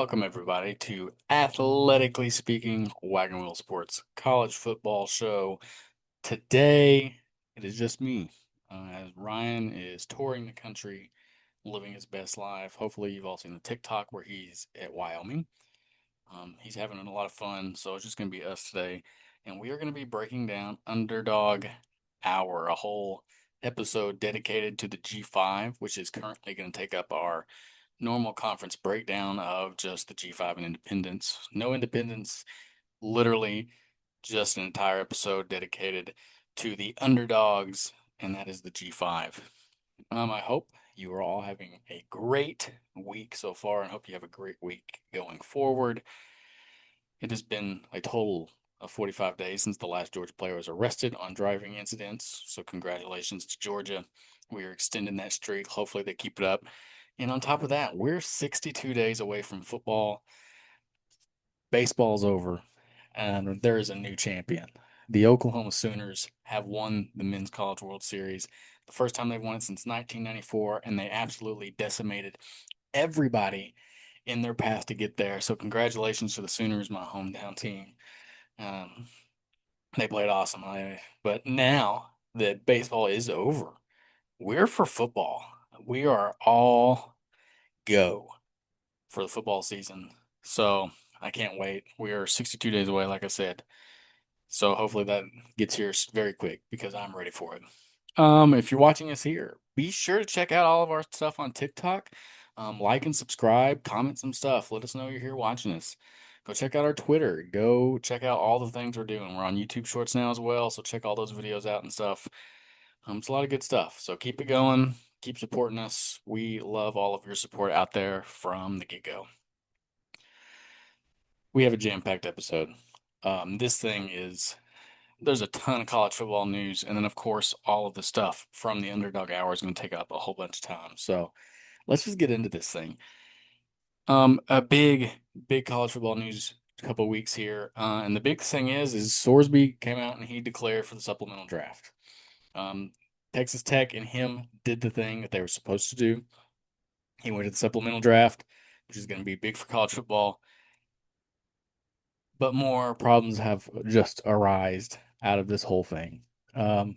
Welcome, everybody, to Athletically Speaking Wagon Wheel Sports College Football Show. Today, it is just me, as Ryan is touring the country, living his best life. Hopefully, you've all seen the TikTok where he's at Wyoming. He's having a lot of fun, so it's just going to be us today. And we are going to be breaking down Underdog Hour, a whole episode dedicated to the G5, which is currently going to take up our normal conference breakdown of just the G5 and independents. No independents, literally just an entire episode dedicated to the underdogs, and that is the G5. I hope you are all having a great week so far and hope you have a great week going forward. It has been a total of 45 days since the last Georgia player was arrested on driving incidents. So, congratulations to Georgia. We are extending that streak. Hopefully, they keep it up. And on top of that, we're 62 days away from football. Baseball's over, and there is a new champion. The Oklahoma Sooners have won the Men's College World Series. The first time they've won it since 1994, and they absolutely decimated everybody in their path to get there. So, congratulations to the Sooners, my hometown team. Um, they played awesome. But now that baseball is over, we're for football. We are all go for the football season. So I can't wait. We are 62 days away, like I said. So hopefully that gets here very quick because I'm ready for it. If you're watching us here, be sure to check out all of our stuff on TikTok. Like and subscribe, comment some stuff. Let us know you're here watching us. Go check out our Twitter. Go check out all the things we're doing. We're on YouTube Shorts now as well, so check all those videos out and stuff. It's a lot of good stuff. So keep it going. Keep supporting us. We love all of your support out there from the get-go. We have a jam-packed episode. This thing is there's a ton of college football news, and then of course all of the stuff from the Underdog Hour is going to take up a whole bunch of time. So let's just get into this thing. A big college football news a couple weeks here, and the big thing is Sorsby came out and he declared for the supplemental draft. Um, Texas Tech and him did the thing that they were supposed to do. He went to the supplemental draft, which is going to be big for college football. But more problems have just arisen out of this whole thing. Um,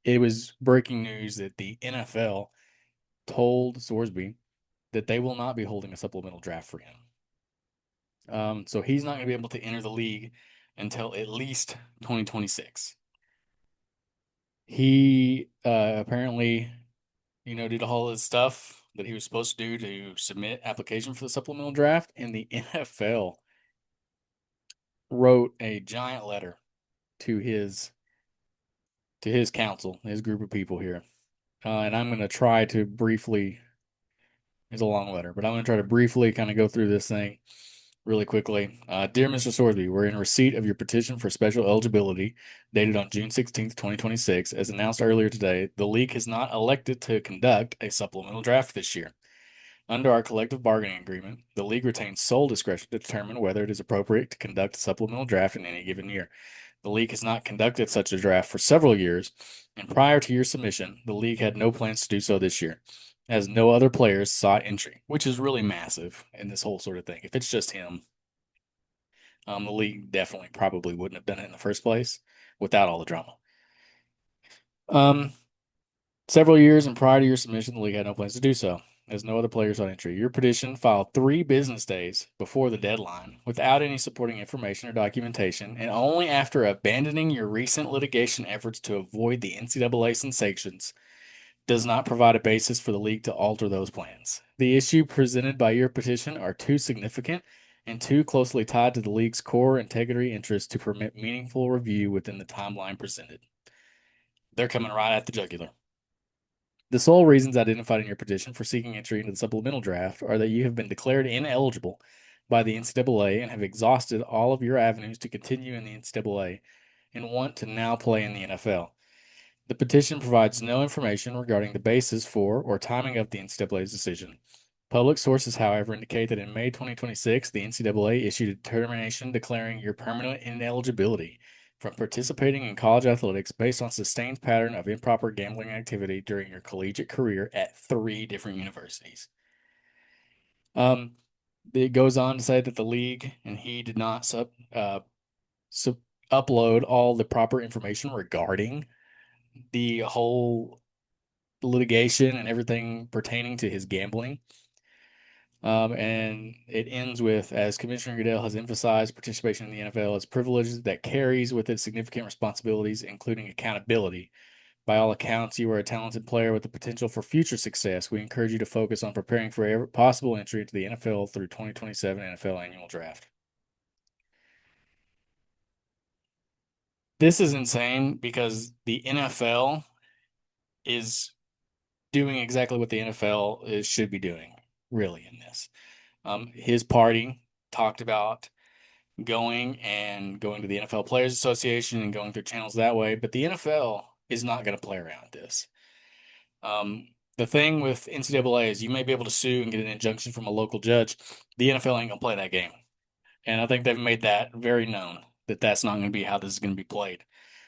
it was breaking news that the NFL told Sorsby that they will not be holding a supplemental draft for him. So he's not going to be able to enter the league until at least 2026. He apparently, did all his stuff that he was supposed to do to submit application for the supplemental draft, and the NFL wrote a giant letter to his council, his group of people here. And I'm going to try to briefly, it's a long letter, but I'm going to try to briefly kind of go through this thing really quickly. Dear Mr. Sorsby, we're in receipt of your petition for special eligibility dated on June 16th, 2026. As announced earlier today, the league has not elected to conduct a supplemental draft this year. Under our collective bargaining agreement, the league retains sole discretion to determine whether it is appropriate to conduct a supplemental draft in any given year. The league has not conducted such a draft for several years, and prior to your submission, the league had no plans to do so this year, as no other players sought entry, which is really massive in this whole sort of thing. If it's just him, the league definitely probably wouldn't have done it in the first place without all the drama. Um, Several years and prior to your submission, the league had no plans to do so, as no other players sought entry. Your petition filed 3 business days before the deadline without any supporting information or documentation, and only after abandoning your recent litigation efforts to avoid the NCAA sanctions does not provide a basis for the league to alter those plans. The issue presented by your petition are too significant and too closely tied to the league's core integrity interests to permit meaningful review within the timeline presented. They're coming right at the jugular. The sole reasons identified in your petition for seeking entry into the supplemental draft are that you have been declared ineligible by the NCAA and have exhausted all of your avenues to continue in the NCAA and want to now play in the NFL. The petition provides no information regarding the basis for or timing of the NCAA's decision. Public sources, however, indicate that in May 2026, the NCAA issued a determination declaring your permanent ineligibility from participating in college athletics based on sustained pattern of improper gambling activity during your collegiate career at 3 different universities. Um, It goes on to say that the league and he did not sub upload all the proper information regarding the whole litigation and everything pertaining to his gambling. And it ends with, as Commissioner Goodell has emphasized, participation in the NFL is privileged that carries with it significant responsibilities, including accountability. By all accounts, you are a talented player with the potential for future success. We encourage you to focus on preparing for every possible entry into the NFL through 2027 NFL annual draft. This is insane because the NFL is doing exactly what the NFL should be doing, really, in this. His party talked about going to the NFL Players Association and going through channels that way, but the NFL is not going to play around with this. The thing with NCAA is you may be able to sue and get an injunction from a local judge. The NFL ain't going to play that game. And I think they've made that very known that that's not going to be how this is going to be played.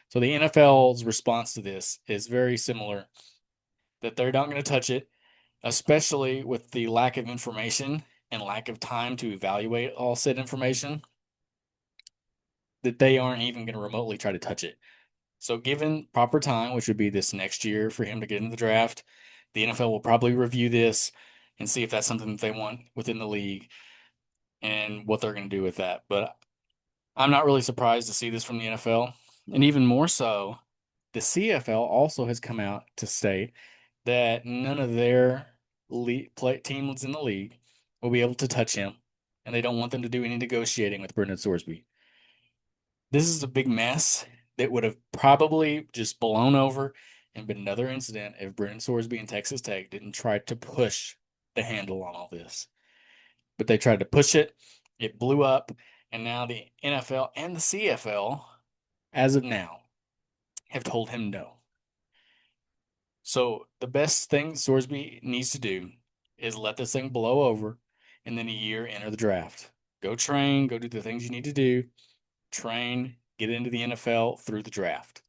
So the NFL's response to this is very similar, that they're not going to touch it, especially with the lack of information and lack of time to evaluate all said information, that they aren't even going to remotely try to touch it. So, given proper time, which would be this next year for him to get into the draft, the NFL will probably review this and see if that's something that they want within the league and what they're going to do with that. But I'm not really surprised to see this from the NFL. And even more so, the CFL also has come out to state that none of their teams in the league will be able to touch him, and they don't want them to do any negotiating with Brendan Sorsby. This is a big mess that would have probably just blown over and been another incident if Brendan Sorsby and Texas Tech didn't try to push the handle on all this. But they tried to push it, it blew up, and now the NFL and the CFL, as of now, have told him no. So the best thing Sorsby needs to do is let this thing blow over and then a year enter the draft. Go train, go do the things you need to do, train, get into the NFL through the draft.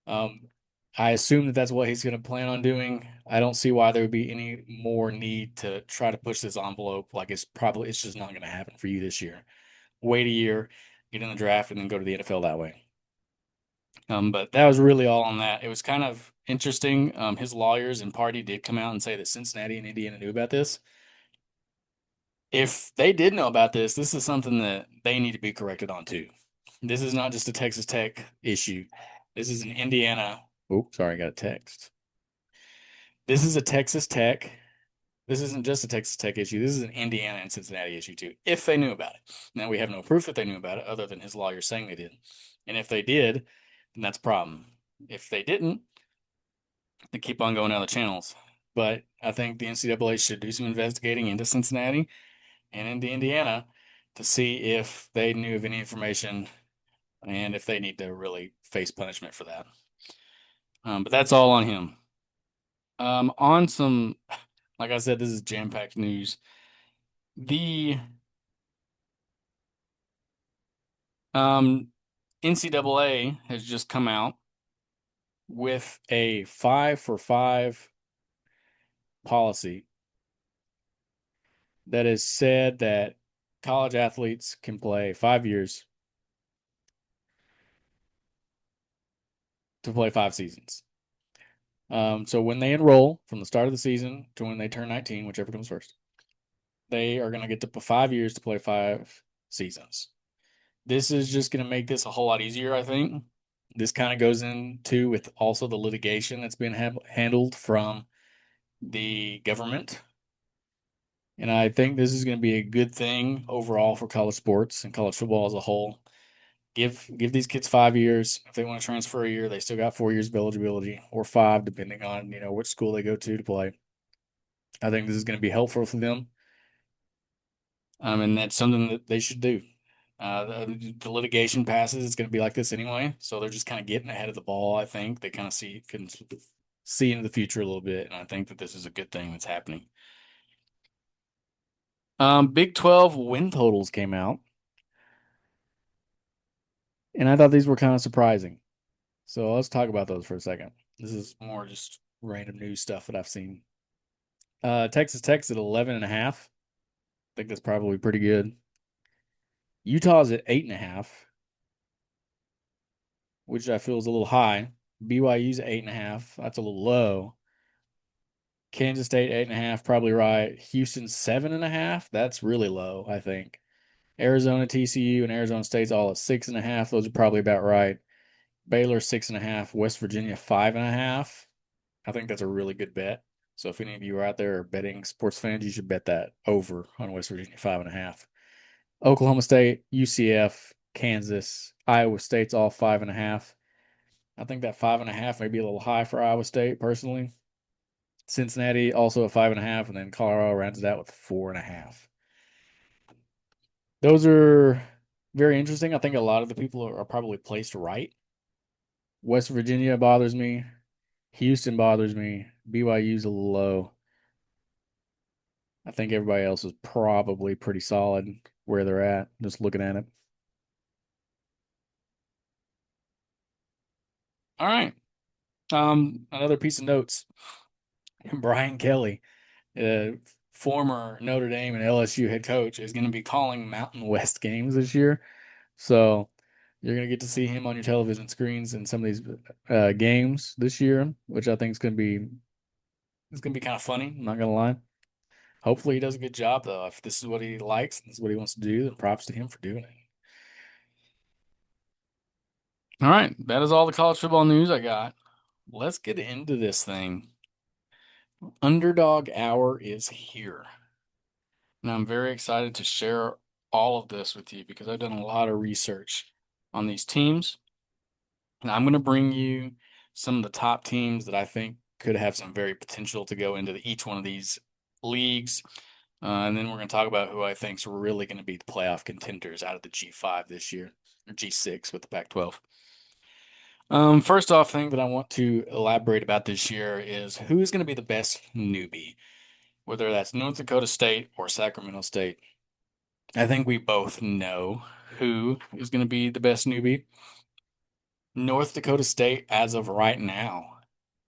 Um, I assume that that's what he's going to plan on doing. I don't see why there would be any more need to try to push this envelope. Like it's just not going to happen for you this year. Wait a year, get in the draft, and then go to the NFL that way. But that was really all on that. It was kind of interesting. His lawyers and party did come out and say that Cincinnati and Indiana knew about this. If they did know about this, this is something that they need to be corrected on too. This is not just a Texas Tech issue. This is an Indiana. Oh, sorry, I got a text. This is a Texas Tech. This isn't just a Texas Tech issue. This is an Indiana and Cincinnati issue too, if they knew about it. Now, we have no proof that they knew about it other than his lawyers saying they did. And if they did, then that's a problem. If they didn't, they keep on going down the channels. But I think the NCAA should do some investigating into Cincinnati and into Indiana to see if they knew of any information and if they need to really face punishment for that. But that's all on him. On some, like I said, this is jam-packed news. The NCAA has just come out with a 5-for-5 policy that has said that college athletes can play 5 years to play 5 seasons. So when they enroll from the start of the season to when they turn 19, whichever comes first, they are going to get to 5 years to play 5 seasons. This is just going to make this a whole lot easier, I think. This kind of goes into with also the litigation that's been handled from the government. And I think this is going to be a good thing overall for college sports and college football as a whole. Give these kids 5 years. If they want to transfer a year, they still got 4 years of eligibility, or five, depending on which school they go to play. I think this is going to be helpful for them, and that's something that they should do. The litigation passes, it's going to be like this anyway, so they're just kind of getting ahead of the ball. I think they kind of can see into the future a little bit, and I think that this is a good thing that's happening. Big 12 win totals came out, and I thought these were kind of surprising. So let's talk about those for a second. This is more just random news stuff that I've seen. Texas Tech's at 11.5. think that's probably pretty good. Utah's at 8.5, which I feel is a little high. BYU's at 8.5. That's a little low. Kansas State 8.5, probably right. Houston 7.5. That's really low, I think. Arizona, TCU, and Arizona State's all at 6.5. Those are probably about right. Baylor 6.5. West Virginia 5.5. I think that's a really good bet. So if any of you are out there are betting sports fans, you should bet that over on West Virginia 5.5. Oklahoma State, UCF, Kansas, Iowa State's all 5.5. I think that 5.5 may be a little high for Iowa State personally. Cincinnati also at 5.5, and then Colorado rounds it out with 4.5. Those are very interesting. I think a lot of the people are probably placed right. West Virginia bothers me. Houston bothers me. BYU's a little low. I think everybody else is probably pretty solid where they're at, just looking at it. All right. Another piece of notes. Brian Kelly, uh, former Notre Dame and LSU head coach, is going to be calling Mountain West games this year. So you're going to get to see him on your television screens in some of these games this year, which I think is going to be kind of funny. I'm not going to lie. Hopefully he does a good job though. If this is what he likes, and this is what he wants to do, then props to him for doing it. All right, that is all the college football news I got. Let's get into this thing. Underdog Hour is here. And I'm very excited to share all of this with you because I've done a lot of research on these teams. And I'm going to bring you some of the top teams that I think could have some very potential to go into each one of these leagues. And then we're going to talk about who I think is really going to be the playoff contenders out of the G5 this year, or G6 with the Pac-12. First off, thing that I want to elaborate about this year is who's going to be the best newbie, whether that's North Dakota State or Sacramento State. I think we both know who is going to be the best newbie. North Dakota State, as of right now,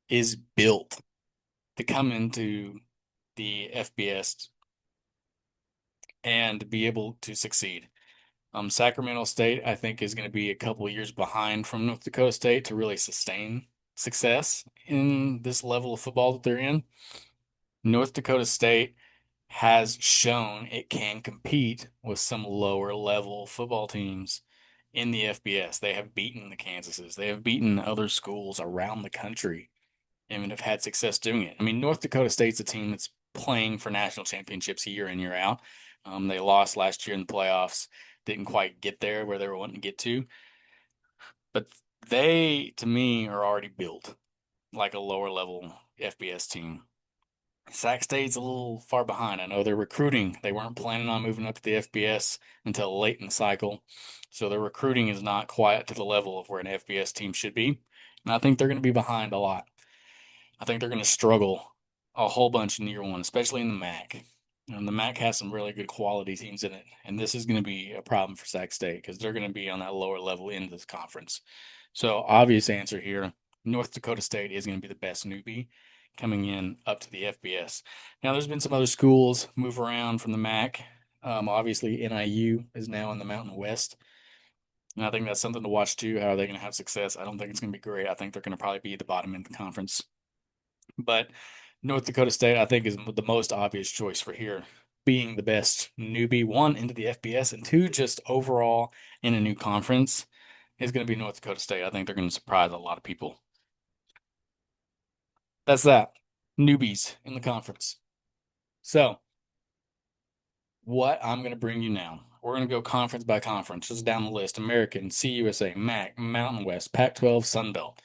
is built to come into the FBS and be able to succeed. Sacramento State, I think, is going to be a couple of years behind from North Dakota State to really sustain success in this level of football that they're in. North Dakota State has shown it can compete with some lower level football teams in the FBS. They have beaten the Kansases. They have beaten other schools around the country and have had success doing it. I mean, North Dakota State's a team that's playing for national championships year in, year out. They lost last year in the playoffs, didn't quite get there where they were wanting to get to. But they, to me, are already built like a lower level FBS team. Sac State's a little far behind. I know they're recruiting. They weren't planning on moving up to the FBS until late in the cycle. So their recruiting is not quite to the level of where an FBS team should be. And I think they're going to be behind a lot. I think they're going to struggle a whole bunch in year one, especially in the MAC. And the MAC has some really good quality teams in it. And this is going to be a problem for Sac State because they're going to be on that lower level end of this conference. So, obvious answer here North Dakota State is going to be the best newbie coming in up to the FBS. Now, there's been some other schools move around from the MAC. Obviously, NIU is now in the Mountain West. And I think that's something to watch too. How are they going to have success? I don't think it's going to be great. I think they're going to probably be at the bottom end of the conference. But North Dakota State, I think, is the most obvious choice for here, being the best newbie, one, into the FBS, and two, just overall in a new conference, is going to be North Dakota State. I think they're going to surprise a lot of people. That's that. Newbies in the conference. So, what I'm going to bring you now, we're going to go conference by conference, just down the list American, CUSA, MAC, Mountain West, Pac 12, Sun Belt.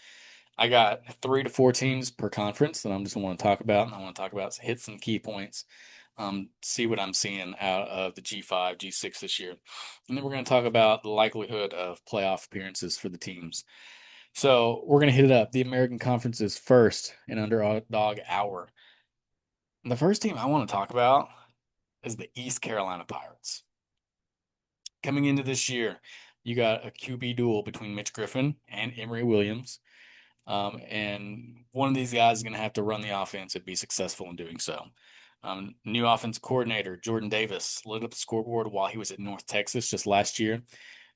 I got 3 to 4 teams per conference that I'm just want to talk about, and I want to talk about hit some key points, see what I'm seeing out of the G5, G6 this year. And then we're going to talk about the likelihood of playoff appearances for the teams. So we're going to hit it up. The American Conference is first in Underdog Hour. And the first team I want to talk about is the East Carolina Pirates. Coming into this year, you got a QB duel between Mitch Griffin and Emory Williams. And one of these guys is going to have to run the offense and be successful in doing so. New offense coordinator Jordan Davis lit up the scoreboard while he was at North Texas just last year.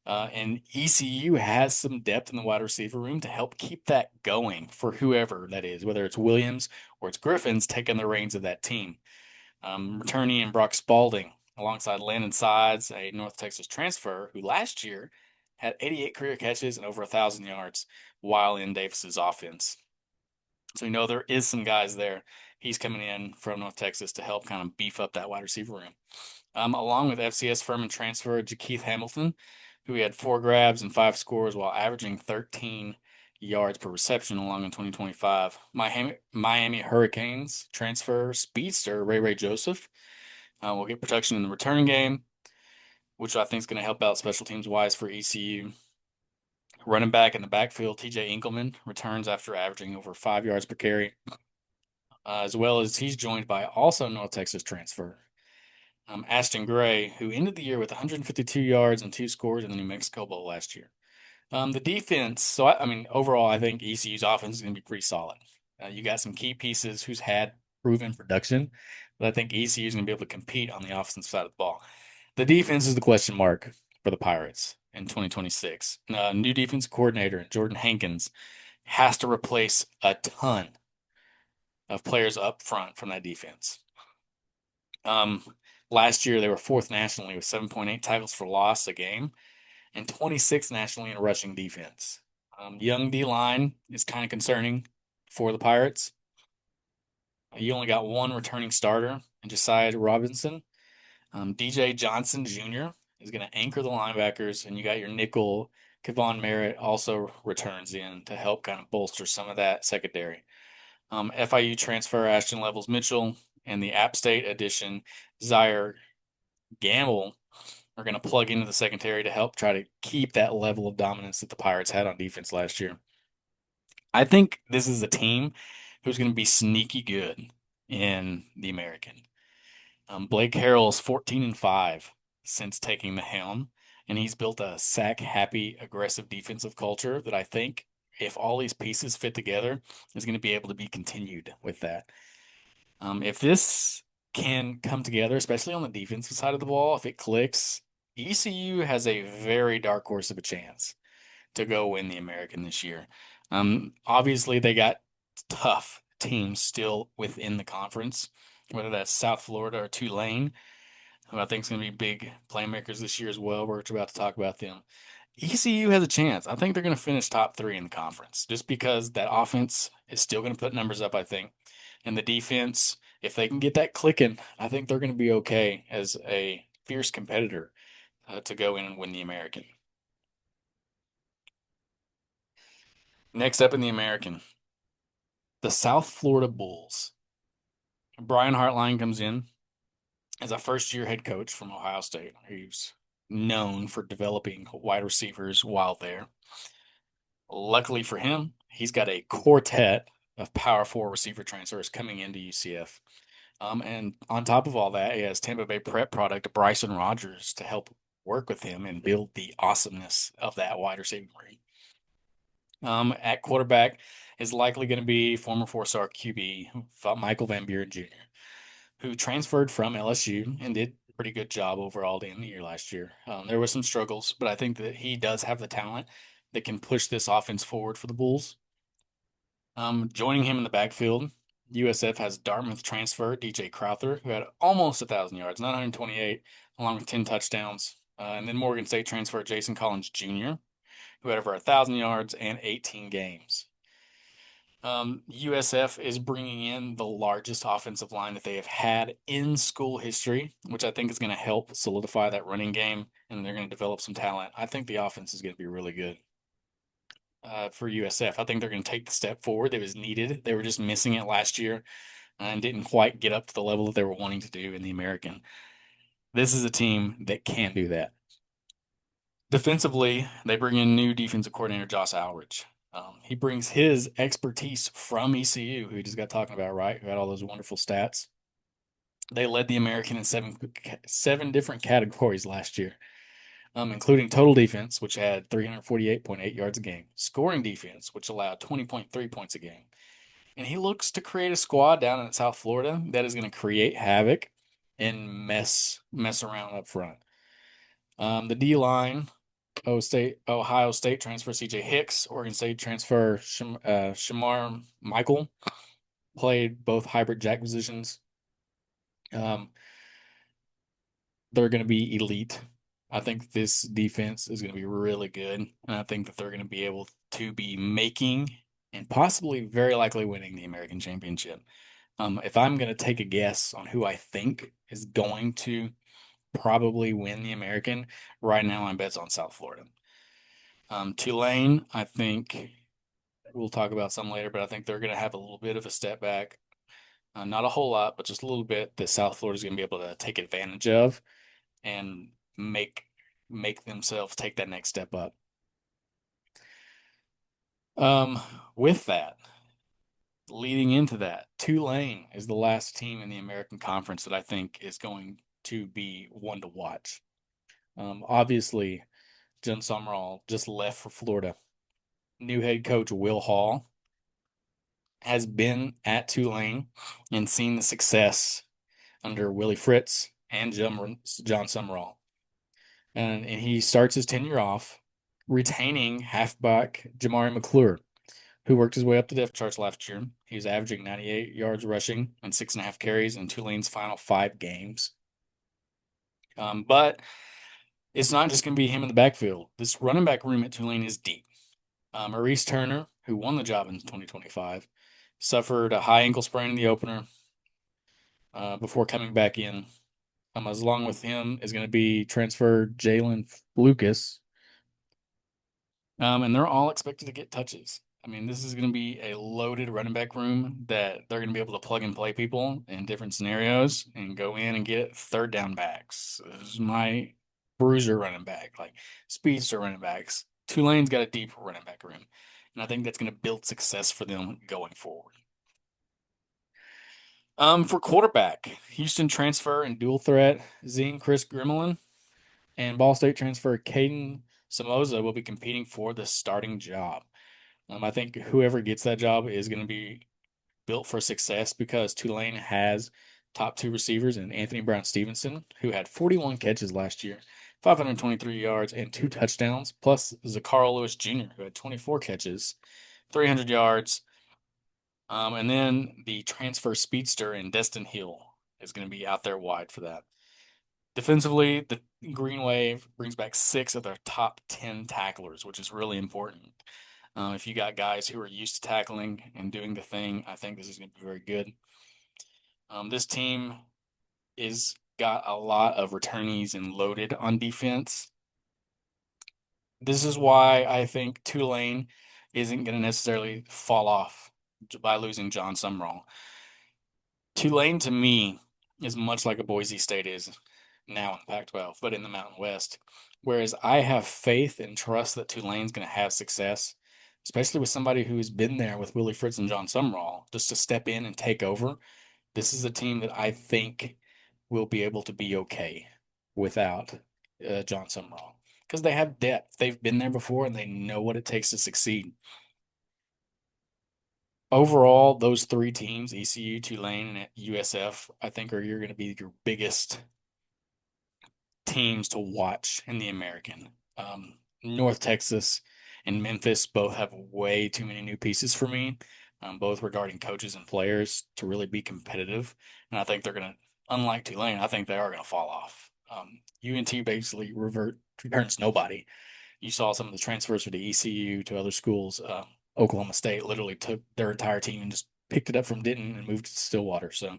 And ECU has some depth in the wide receiver room to help keep that going for whoever that is, whether it's Williams or it's Griffins taking the reins of that team. Returning in Brock Spalding alongside Landon Sides, a North Texas transfer who last year had 88 career catches and over 1,000 yards while in Davis's offense. So you know there is some guys there. He's coming in from North Texas to help kind of beef up that wide receiver room. Along with FCS Furman transfer Jakeith Hamilton, who had 4 grabs and 5 scores while averaging 13 yards per reception along in 2025. Miami Hurricanes transfer speedster Ray Joseph will get production in the return game, which I think is going to help out special teams wise for ECU. Running back in the backfield, TJ Inkelman returns after averaging over 5 yards per carry, as well as he's joined by also North Texas transfer Ashton Gray, who ended the year with 152 yards and 2 scores in the New Mexico Bowl last year. The defense, so I mean, overall, I think ECU's offense is going to be pretty solid. You got some key pieces who's had proven production, but I think ECU is going to be able to compete on the offensive side of the ball. The defense is the question mark for the Pirates in 2026. New defense coordinator Jordan Hankins has to replace a ton of players up front from that defense. Um, Last year, they were fourth nationally with 7.8 tackles for loss a game and 26th nationally in rushing defense. Young D line is kind of concerning for the Pirates. You only got one returning starter, and Josiah Robinson. DJ Johnson Jr. is going to anchor the linebackers, and you got your nickel, Kevon Merritt, also returns in to help kind of bolster some of that secondary. FIU transfer Ashton Levels Mitchell and the App State addition, Zaire Gamble, are going to plug into the secondary to help try to keep that level of dominance that the Pirates had on defense last year. I think this is a team who's going to be sneaky good in the American. Blake Harrell's 14-5 since taking the helm, and he's built a sack happy, aggressive defensive culture that I think, if all these pieces fit together, is going to be able to be continued with that. If this can come together, especially on the defensive side of the ball, if it clicks, ECU has a very dark horse of a chance to go win the American this year. Obviously, they got tough teams still within the conference, whether that's South Florida or Tulane, who I think is going to be big playmakers this year as well. We're about to talk about them. ECU has a chance. I think they're going to finish top 3 in the conference just because that offense is still going to put numbers up, I think. And the defense, if they can get that clicking, I think they're going to be okay as a fierce competitor to go in and win the American. Next up in the American, the South Florida Bulls. Brian Hartline comes in as a first-year head coach from Ohio State, who's known for developing wide receivers while there. Luckily for him, he's got a quartet of Power 4 receiver transfers coming into UCF. And on top of all that, he has Tampa Bay prep product Bryson Rogers to help work with him and build the awesomeness of that wide receiving room. At quarterback is likely going to be former 4-star QB Michael Van Buren Jr., who transferred from LSU and did a pretty good job overall in the year last year. There were some struggles, but I think that he does have the talent that can push this offense forward for the Bulls. Joining him in the backfield, USF has Dartmouth transfer DJ Crowther, who had almost 1,000 yards, 928, along with 10 touchdowns. And then Morgan State transfer Jason Collins Jr., who had over 1,000 yards and 18 games. USF is bringing in the largest offensive line that they have had in school history, which I think is going to help solidify that running game, and they're going to develop some talent. I think the offense is going to be really good for USF. I think they're going to take the step forward that was needed. They were just missing it last year and didn't quite get up to the level that they were wanting to do in the American. This is a team that can do that. Defensively, they bring in new defensive coordinator Josh Alridge. He brings his expertise from ECU, who he just got talking about, right? Who had all those wonderful stats. They led the American in seven different categories last year, including total defense, which had 348.8 yards a game, scoring defense, which allowed 20.3 points a game, And he looks to create a squad down in South Florida that is going to create havoc and mess around up front. The D line, Ohio State transfer C.J. Hicks, Oregon State transfer Shamar Michael played both hybrid jack positions. Um, they're going to be elite. I think this defense is going to be really good, and I think that they're going to be able to be making and possibly very likely winning the American Championship. If I'm going to take a guess on who I think is going to probably win the American, right now my bet's on South Florida. Tulane, I think we'll talk about some later, but I think they're going to have a little bit of a step back. Not a whole lot, but just a little bit that South Florida's going to be able to take advantage of and make make themselves take that next step up. Um, with that, leading into that, Tulane is the last team in the American Conference that I think is going to be one to watch. Obviously, Jen Summerall just left for Florida. New head coach Will Hall has been at Tulane and seen the success under Willie Fritz and John Summerall. And he starts his tenure off retaining halfback Jamari McClure, who worked his way up the depth charts last year. He was averaging 98 yards rushing and 6.5 carries in Tulane's final 5 games. But it's not just going to be him in the backfield. This running back room at Tulane is deep. Maurice Turner, who won the job in 2025, suffered a high ankle sprain in the opener before coming back in. As along with him is going to be transferred Jalen Lucas, and they're all expected to get touches. I mean, this is going to be a loaded running back room that they're going to be able to plug and play people in different scenarios and go in and get third down backs. This is my bruiser running back, like speedster running backs. Tulane's got a deep running back room, and I think that's going to build success for them going forward. For quarterback, Houston transfer and dual threat Zine Chris Grimmelin and Ball State transfer Caden Samoza will be competing for the starting job. I think whoever gets that job is going to be built for success because Tulane has top two receivers in Anthony Brown Stevenson, who had 41 catches last year, 523 yards, and 2 touchdowns, plus Zacarl Lewis Jr., who had 24 catches, 300 yards. And then the transfer speedster in Destin Hill is going to be out there wide for that. Defensively, the Green Wave brings back 6 of their top 10 tacklers, which is really important. If you got guys who are used to tackling and doing the thing, I think this is going to be very good. This team is got a lot of returnees and loaded on defense. This is why I think Tulane isn't going to necessarily fall off by losing John Summerall. Tulane to me is much like a Boise State is now in the Pac-12, but in the Mountain West. Whereas I have faith and trust that Tulane's going to have success, especially with somebody who has been there with Willie Fritz and John Summerall, just to step in and take over. This is a team that I think will be able to be okay without John Summerall because they have depth. They've been there before and they know what it takes to succeed. Overall, those 3 teams, ECU, Tulane, and USF, I think are you're going to be your biggest teams to watch in the American. North Texas and Memphis both have way too many new pieces for me, both regarding coaches and players to really be competitive. And I think they're going to, unlike Tulane, I think they are going to fall off. UNT basically returns nobody. You saw some of the transfers for the ECU to other schools. Oklahoma State literally took their entire team and just picked it up from Denton and moved it to Stillwater. So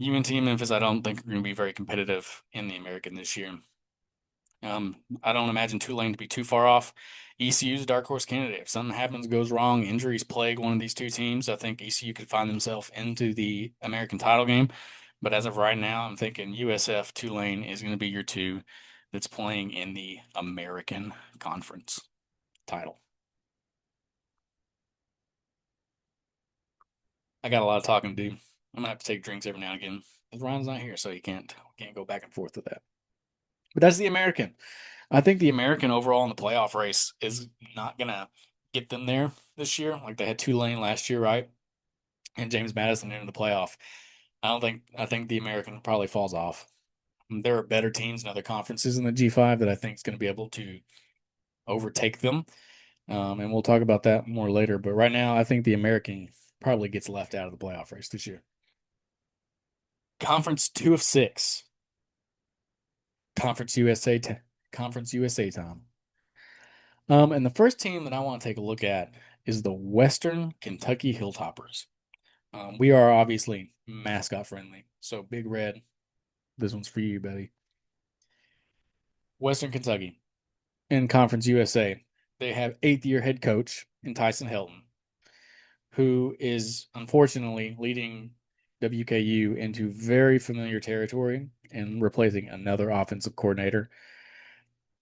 UNT and Memphis, I don't think are going to be very competitive in the American this year. I don't imagine Tulane to be too far off. ECU's a dark horse candidate. If something happens, goes wrong, injuries plague one of these 2 teams, I think ECU could find themselves into the American title game. But as of right now, I'm thinking USF Tulane is going to be your 2 that's playing in the American Conference title. I got a lot of talking to do. I'm gonna have to take drinks every now and again. Ryan's not here, so you can't go back and forth with that. But that's the American. I think the American overall in the playoff race is not gonna get them there this year. Like they had Tulane last year, right? and James Madison into the playoff. I think the American probably falls off. There are better teams in other conferences in the G5 that I think is going to be able to overtake them. And we'll talk about that more later. But right now, I think the American probably gets left out of the playoff race this year. Conference 2 of 6. Conference USA, Conference USA time. And the first team that I want to take a look at is the Western Kentucky Hilltoppers. We are obviously mascot friendly, so Big Red. This one's for you, buddy. Western Kentucky in Conference USA. They have eighth-year head coach in Tyson Helton, who is unfortunately leading WKU into very familiar territory and replacing another offensive coordinator.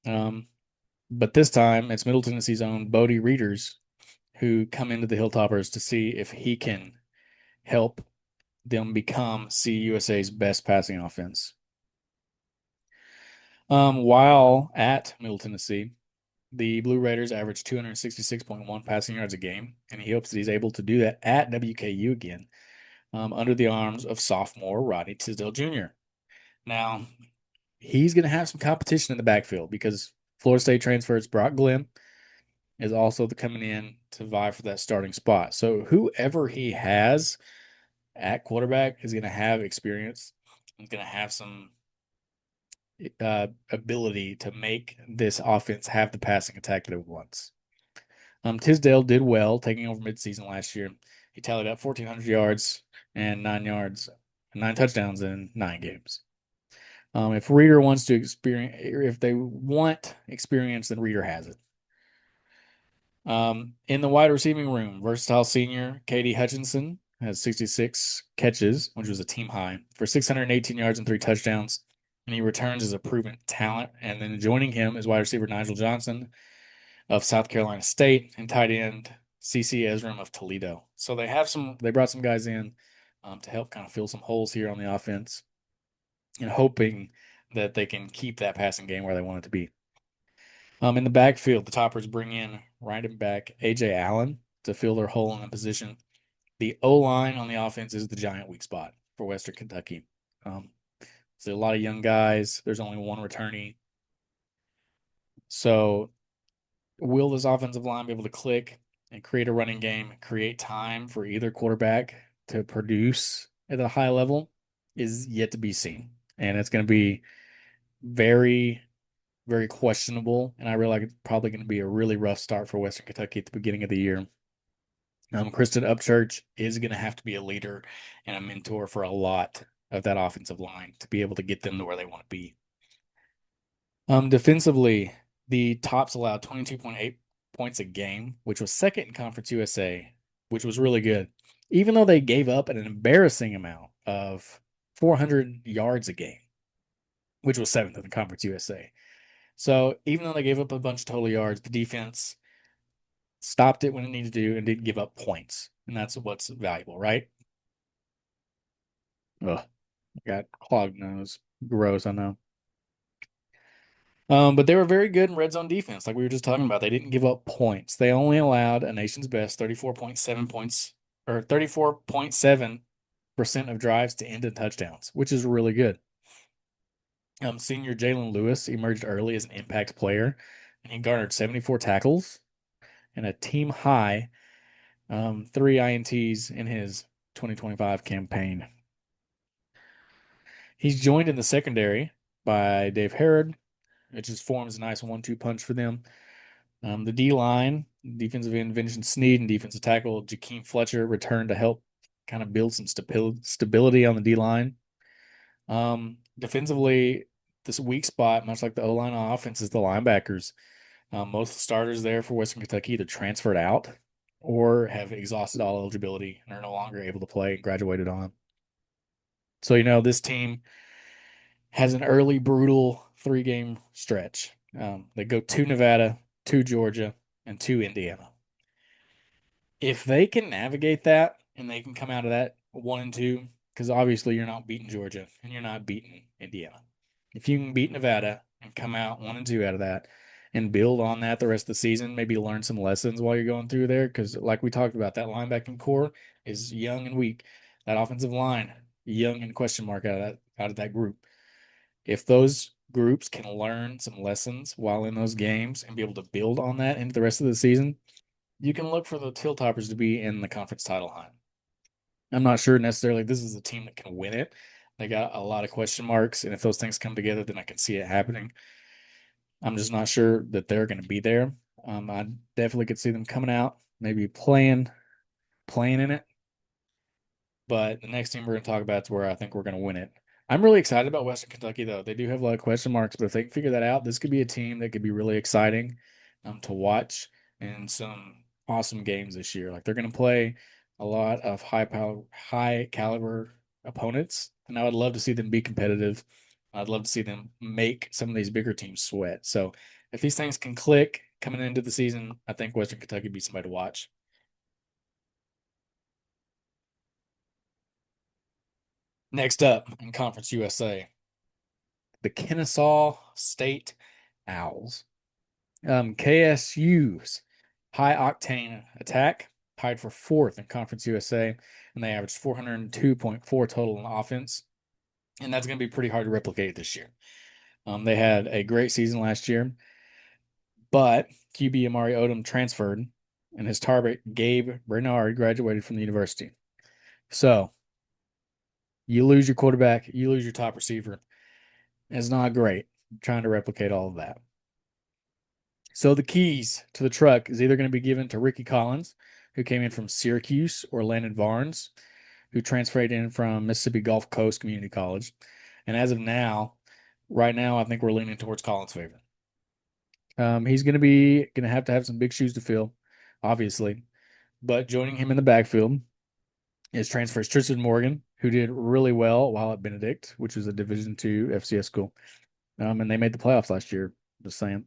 But this time it's Middle Tennessee's own Bodie Readers who come into the Hilltoppers to see if he can help them become CUSA's best passing offense. While at Middle Tennessee, the Blue Raiders average 266.1 passing yards a game, and he hopes that he's able to do that at WKU again under the arms of sophomore Rodney Tisdale Jr. Now, he's going to have some competition in the backfield because Florida State transfers Brock Glenn is also coming in to vie for that starting spot. So whoever he has at quarterback is going to have experience. He's going to have some ability to make this offense have the passing attack that it wants. Tisdale did well taking over midseason last year. He tallied up 1,400 yards and 9 touchdowns in 9 games. If Reader wants to experience, if they want experience, then Reader has it. In the wide receiving room, versatile senior Katie Hutchinson has 66 catches, which was a team high, for 618 yards and 3 touchdowns. And he returns as a proven talent. And then joining him is wide receiver Nigel Johnson of South Carolina State and tight end CC Ezram of Toledo. So they brought some guys in to help kind of fill some holes here on the offense and hoping that they can keep that passing game where they want it to be. In the backfield, the Toppers bring in running back A.J. Allen to fill their hole in the position. The O-line on the offense is the giant weak spot for Western Kentucky. So a lot of young guys. There's only one returnee. So will this offensive line be able to click and create a running game, create time for either quarterback to produce at a high level is yet to be seen. And it's going to be very, very questionable. And I realize it's probably going to be a really rough start for Western Kentucky at the beginning of the year. Kristen Upchurch is going to have to be a leader and a mentor for a lot of that offensive line to be able to get them to where they want to be. Defensively, the Tops allowed 22.8 points a game, which was second in Conference USA, which was really good. Even though they gave up an embarrassing amount of 400 yards a game, which was seventh in the Conference USA. So even though they gave up a bunch of total yards, the defense stopped it when it needed to and didn't give up points. And that's what's valuable, right? Ugh, I got clogged nose. Gross, I know. But they were very good in red zone defense, like we were just talking about. They didn't give up points. They only allowed a nation's best 34.7 points or 34.7% of drives to end in touchdowns, which is really good. Senior Jalen Lewis emerged early as an impact player, and he garnered 74 tackles and a team high 3 INTs in his 2025 campaign. He's joined in the secondary by Dave Herod, which just forms a nice 1-2 punch for them. The D-line, defensive end Vincent Sneed and defensive tackle Jakeem Fletcher returned to help kind of build some stability on the D-line. Defensively, this weak spot, much like the O-line on offense, is the linebackers. Most of the starters there for Western Kentucky either transferred out or have exhausted all eligibility and are no longer able to play and graduated on. So, this team has an early, brutal 3-game stretch. They go to Nevada, to Georgia, and to Indiana. If they can navigate that and they can come out of that 1-2, because obviously you're not beating Georgia and you're not beating Indiana. If you can beat Nevada and come out 1-2 out of that, and build on that the rest of the season. Maybe learn some lessons while you're going through there. Because, like we talked about, that linebacking core is young and weak. That offensive line, young and question mark out of that group. If those groups can learn some lessons while in those games and be able to build on that into the rest of the season, you can look for the Toppers to be in the conference title hunt. I'm not sure necessarily this is a team that can win it. They got a lot of question marks, and if those things come together, then I can see it happening. I'm just not sure that they're going to be there. I definitely could see them coming out, maybe playing in it. But the next team we're going to talk about is where I think we're going to win it. I'm really excited about Western Kentucky, though. They do have a lot of question marks, but if they can figure that out, this could be a team that could be really exciting to watch and some awesome games this year. Like they're going to play a lot of high caliber opponents, and I would love to see them be competitive. I'd love to see them make some of these bigger teams sweat. So if these things can click coming into the season, I think Western Kentucky be somebody to watch. Next up in Conference USA, the Kennesaw State Owls. KSU's high octane attack tied for fourth in Conference USA, and they averaged 402.4 total in offense. And that's going to be pretty hard to replicate this year. They had a great season last year, but QB Amari Odom transferred, and his target, Gabe Bernard, graduated from the university. So you lose your quarterback, you lose your top receiver. It's not great trying to replicate all of that. So the keys to the truck is either going to be given to Ricky Collins, who came in from Syracuse, or Landon Barnes, who transferred in from Mississippi Gulf Coast Community College. And as of now, right now, I think we're leaning towards Collins' favor. He's going to have some big shoes to fill, obviously. But joining him in the backfield is transfers Tristan Morgan, who did really well while at Benedict, which is a Division II FCS school. And they made the playoffs last year, just saying.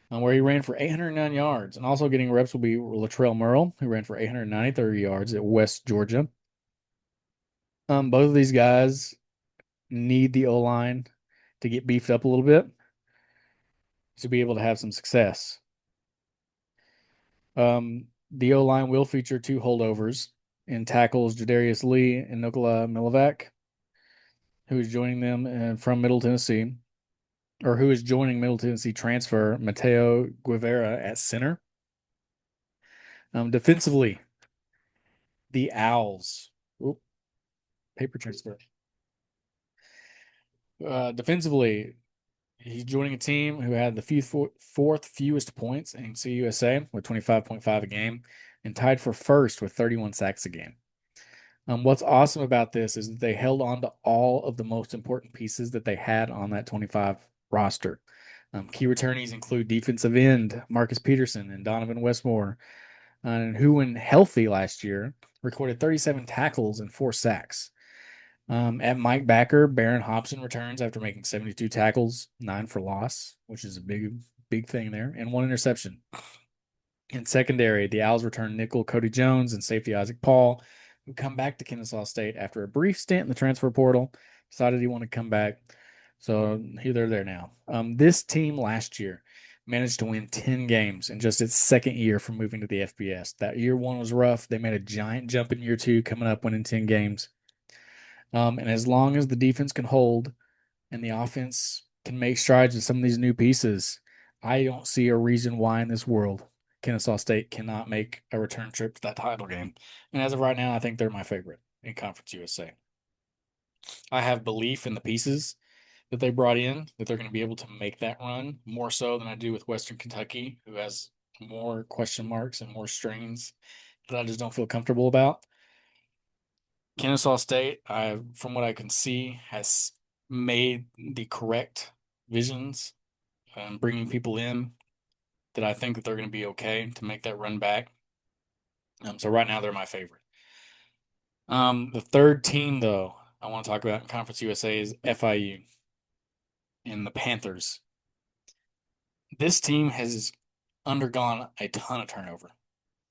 Where he ran for 809 yards. And also getting reps will be Latrell Merle, who ran for 893 yards at West Georgia. Both of these guys need the O-line to get beefed up a little bit to be able to have some success. The O-line will feature two holdovers in tackles Jadarius Lee and Nikola Milovac, who is joining them from Middle Tennessee, or who is joining Middle Tennessee transfer Mateo Guevara at center. Defensively, the Owls. Oop, paper transfer. Defensively, he's joining a team who had the fourth fewest points in CUSA with 25.5 a game and tied for first with 31 sacks a game. What's awesome about this is that they held on to all of the most important pieces that they had on that 25 roster. Key returnees include defensive end Marcus Peterson and Donovan Westmore, and who, when healthy last year, recorded 37 tackles and 4 sacks. At Mike Backer, Baron Hobson returns after making 72 tackles, 9 for loss, which is a big thing there, and 1 interception. In secondary, the Owls return nickel Cody Jones and safety Isaac Paul, who come back to Kennesaw State after a brief stint in the transfer portal, decided he wanted to come back. So here they're there now. This team last year managed to win 10 games in just its second year from moving to the FBS. That year one was rough. They made a giant jump in year two, coming up winning 10 games. And as long as the defense can hold and the offense can make strides with some of these new pieces, I don't see a reason why in this world Kennesaw State cannot make a return trip to that title game. And as of right now, I think they're my favorite in Conference USA. I have belief in the pieces that they brought in that they're going to be able to make that run more so than I do with Western Kentucky, who has more question marks and more strings that I just don't feel comfortable about. Kennesaw State, from what I can see, has made the correct visions and bringing people in that I think that they're going to be okay to make that run back. So right now they're my favorite. The third team, though, I want to talk about in Conference USA is FIU and the Panthers. This team has undergone a ton of turnover,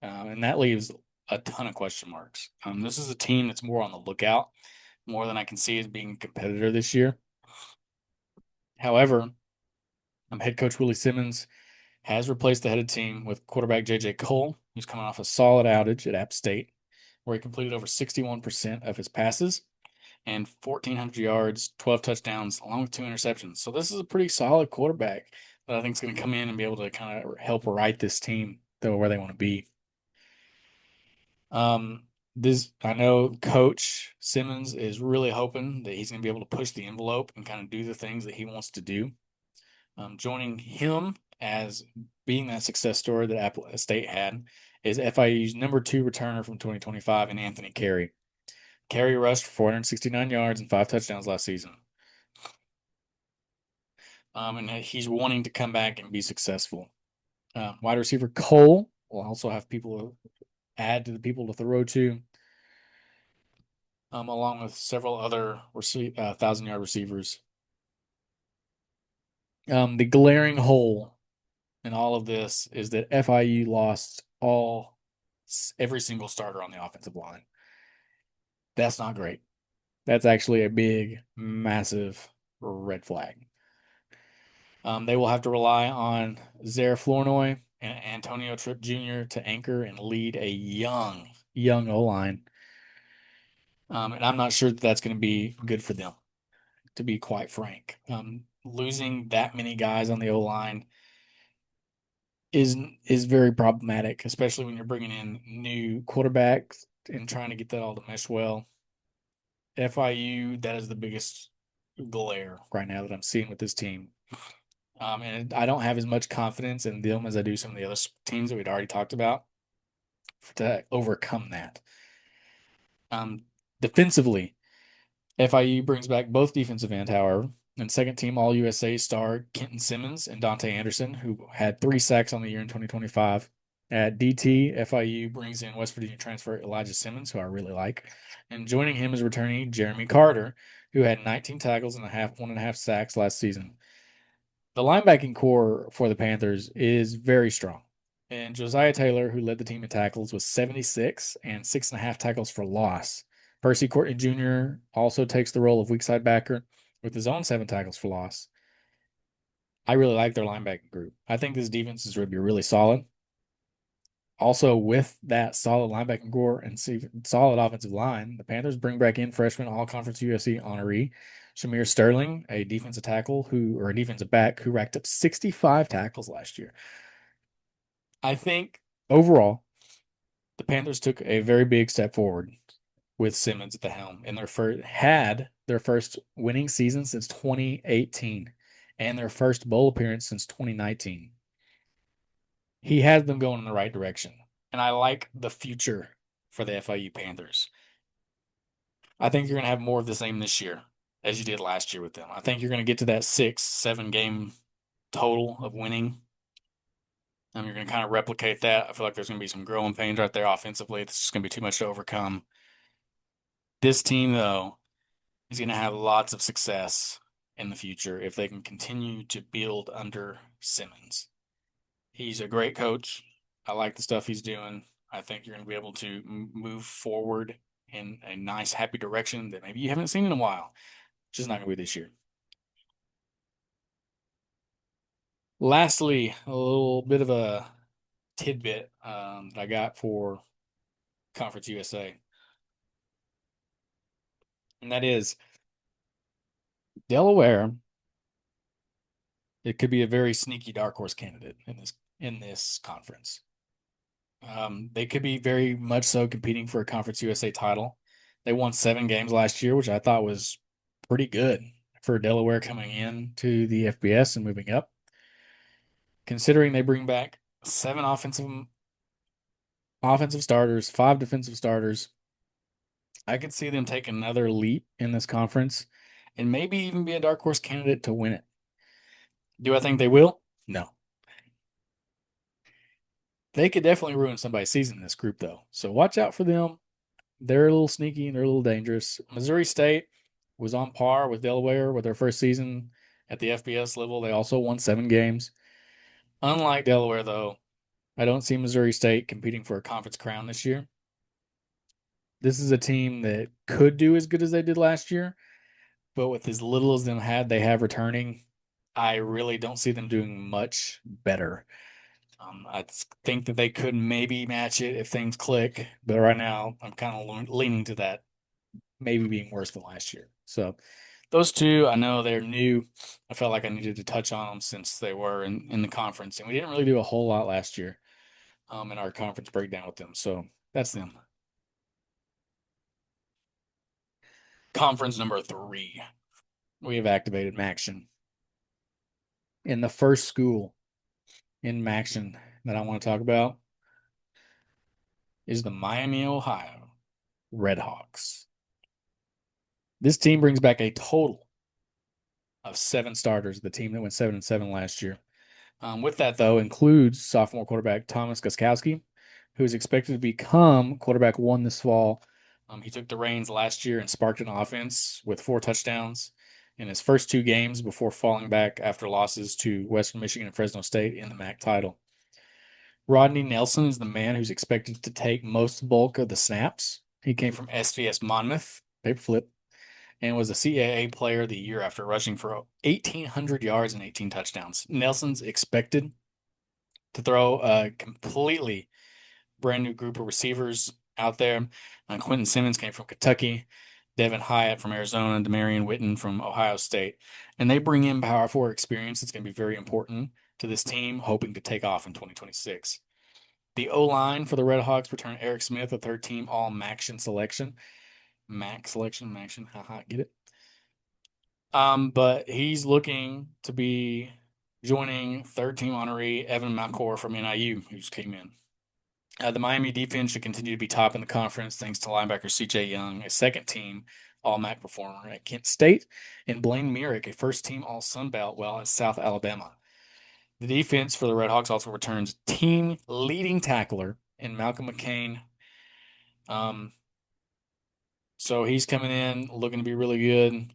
and that leaves a ton of question marks. This is a team that's more on the lookout, more than I can see as being a competitor this year. However, head coach Willie Simmons has replaced the head of team with quarterback J.J. Cole, who's coming off a solid outage at App State, where he completed over 61% of his passes and 1,400 yards, 12 touchdowns, along with two interceptions. So this is a pretty solid quarterback that I think is going to come in and be able to kind of help right this team to where they want to be. Um, this I know Coach Simmons is really hoping that he's going to be able to push the envelope and kind of do the things that he wants to do. Joining him as being that success story that Appalachian State had is FIU's number two returner from 2025 and Anthony Carey. Carey rushed for 469 yards and five touchdowns last season. And he's wanting to come back and be successful. Wide receiver Cole will also have people to add to the people to throw to, along with several other 1,000-yard receivers. The glaring hole in all of this is that FIU lost every single starter on the offensive line. That's not great. That's actually a big, massive red flag. They will have to rely on Zaire Flournoy and Antonio Tripp Jr. to anchor and lead a young O line. And I'm not sure that that's going to be good for them, to be quite frank. Losing that many guys on the O line is very problematic, especially when you're bringing in new quarterbacks and trying to get that all to mesh well. FIU, that is the biggest glare right now that I'm seeing with this team. And I don't have as much confidence in them as I do some of the other teams that we'd already talked about to overcome that. Defensively, FIU brings back both defensive ends, however, and second team All USA star Kenton Simmons and Dante Anderson, who had 3 sacks on the year in 2025. At DT, FIU brings in West Virginia transfer Elijah Simmons, who I really like, and joining him is returning Jeremy Carter, who had 19 tackles and 1.5 sacks last season. The linebacking core for the Panthers is very strong. And Josiah Taylor, who led the team in tackles, was 76 and 6.5 tackles for loss. Percy Courtney Jr. also takes the role of weak side backer with his own 7 tackles for loss. I really like their linebacking group. I think this defense is going to be really solid. Also, with that solid linebacking core and solid offensive line, the Panthers bring back in freshman All-Conference UFC honoree Shamir Sterling, a defensive back who racked up 65 tackles last year. I think overall, the Panthers took a very big step forward with Simmons at the helm, and had their first winning season since 2018, and their first bowl appearance since 2019. He has them going in the right direction, and I like the future for the FIU Panthers. I think you're going to have more of the same this year as you did last year with them. I think you're going to get to that 6-7 game total of winning. You're going to kind of replicate that. I feel like there's going to be some growing pains right there offensively. It's just going to be too much to overcome. This team, though, is going to have lots of success in the future if they can continue to build under Simmons. He's a great coach. I like the stuff he's doing. I think you're going to be able to move forward in a nice, happy direction that maybe you haven't seen in a while. Which is not going to be this year. Lastly, a little bit of a tidbit that I got for Conference USA. And that is Delaware. It could be a very sneaky dark horse candidate in this conference. They could be very much so competing for a Conference USA title. They won 7 games last year, which I thought was pretty good for Delaware coming in to the FBS and moving up. Considering they bring back 7 offensive starters, 5 defensive starters, I could see them take another leap in this conference and maybe even be a dark horse candidate to win it. Do I think they will? No. They could definitely ruin somebody's season in this group, though. So watch out for them. They're a little sneaky and they're a little dangerous. Missouri State was on par with Delaware with their first season at the FBS level. They also won 7 games. Unlike Delaware, though, I don't see Missouri State competing for a conference crown this year. This is a team that could do as good as they did last year, but with as little as they have returning, I really don't see them doing much better. I think that they could maybe match it if things click, but right now I'm kind of leaning to that maybe being worse than last year. So those two, I know they're new. I felt like I needed to touch on them since they were in the conference, and we didn't really do a whole lot last year in our conference breakdown with them. So that's them. Conference number three, we have activated Maction. In the first school in Maction that I want to talk about is the Miami, Ohio Redhawks. This team brings back a total of 7 starters, the team that went 7-7 last year. With that, though, includes sophomore quarterback Thomas Goskowski, who is expected to become quarterback one this fall. He took the reins last year and sparked an offense with 4 touchdowns in his first 2 games before falling back after losses to Western Michigan and Fresno State in the MAC title. Rodney Nelson is the man who's expected to take most bulk of the snaps. He came from SVS Monmouth, paper flip, and was a CAA Player of the Year after rushing for 1,800 yards and 18 touchdowns. Nelson's expected to throw a completely brand new group of receivers out there. Quentin Simmons came from Kentucky, Devin Hyatt from Arizona, Demarion Witten from Ohio State. And they bring in Power Four experience. It's going to be very important to this team, hoping to take off in 2026. The O-line for the Redhawks returned Eric Smith, a third-team All-Maction selection. MAC selection, Maction, haha, get it? But he's looking to be joining third-team honoree Evan Malcor from NIU, who's came in. The Miami defense should continue to be top in the conference thanks to linebacker C.J. Young, a second-team All-MAC performer at Kent State, and Blaine Merrick, a first-team All-Sun Belt while at South Alabama. The defense for the Redhawks also returns team leading tackler in Malcolm McCain. So he's coming in looking to be really good.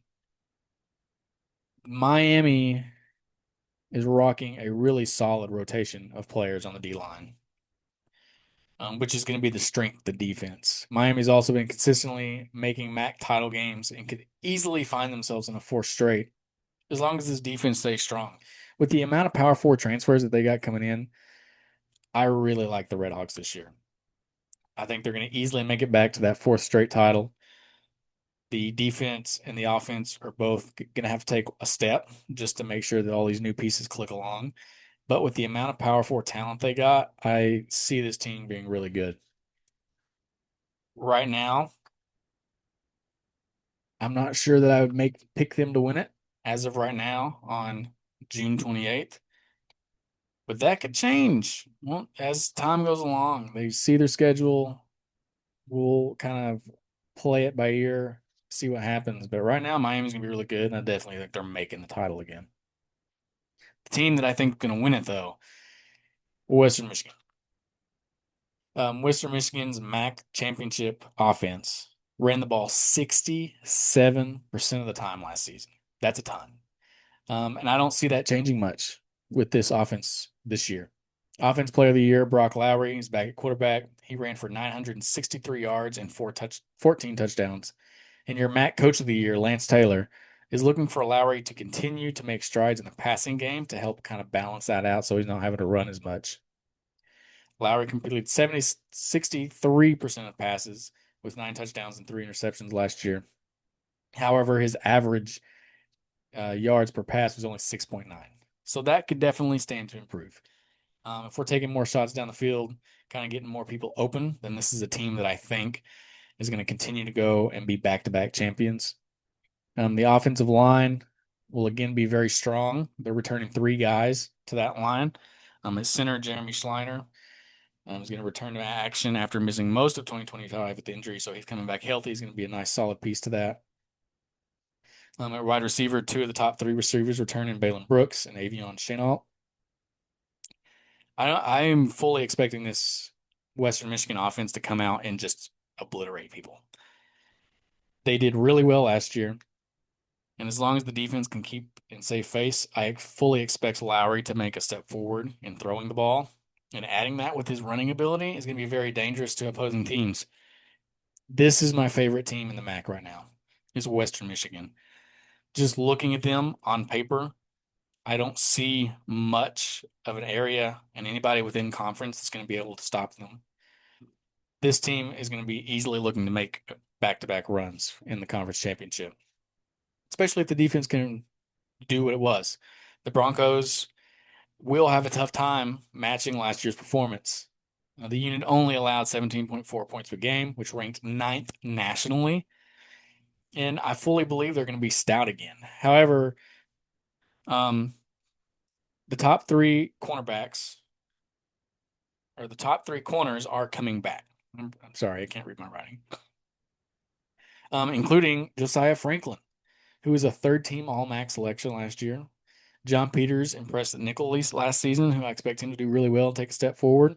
Miami is rocking a really solid rotation of players on the D line, which is going to be the strength of the defense. Miami's also been consistently making MAC title games and could easily find themselves in a fourth straight as long as this defense stays strong. With the amount of Power Four transfers that they got coming in, I really like the Redhawks this year. I think they're going to easily make it back to that fourth straight title. The defense and the offense are both going to have to take a step just to make sure that all these new pieces click along. But with the amount of Power Four talent they got, I see this team being really good. Right now, I'm not sure that I would pick them to win it as of right now on June 28th. But that could change. Well, as time goes along, they see their schedule. We'll kind of play it by ear, see what happens. But right now, Miami's going to be really good, and I definitely think they're making the title again. The team that I think is going to win it, though, Western Michigan. Western Michigan's MAC championship offense ran the ball 67% of the time last season. That's a ton. And I don't see that changing much with this offense this year. Offense player of the year, Brock Lowry, is back at quarterback. He ran for 963 yards and 14 touchdowns. And your MAC coach of the year, Lance Taylor, is looking for Lowry to continue to make strides in the passing game to help kind of balance that out so he's not having to run as much. Lowry completed 63% of passes with 9 touchdowns and 3 interceptions last year. However, his average yards per pass was only 6.9. So that could definitely stand to improve. If we're taking more shots down the field, kind of getting more people open, then this is a team that I think is going to continue to go and be back-to-back champions. The offensive line will again be very strong. They're returning 3 guys to that line. At center, Jeremy Schleiner is going to return to action after missing most of 2025 with the injury, so he's coming back healthy. He's going to be a nice, solid piece to that. At wide receiver, 2 of the top 3 receivers returning, Balin Brooks and Avion Chenault. I am fully expecting this Western Michigan offense to come out and just obliterate people. They did really well last year, and as long as the defense can keep in safe face, I fully expect Lowry to make a step forward in throwing the ball. And adding that with his running ability is going to be very dangerous to opposing teams. This is my favorite team in the MAC right now, is Western Michigan. Just looking at them on paper, I don't see much of an area and anybody within conference that's going to be able to stop them. This team is going to be easily looking to make back-to-back runs in the conference championship, especially if the defense can do what it was. The Broncos will have a tough time matching last year's performance. The unit only allowed 17.4 points per game, which ranked ninth nationally. And I fully believe they're going to be stout again. However, um, the top three cornerbacks or the top three corners are coming back. I'm sorry, I can't read my writing. Including Josiah Franklin, who was a third team All MAC selection last year. John Peters impressed at nickel last season, who I expect him to do really well and take a step forward.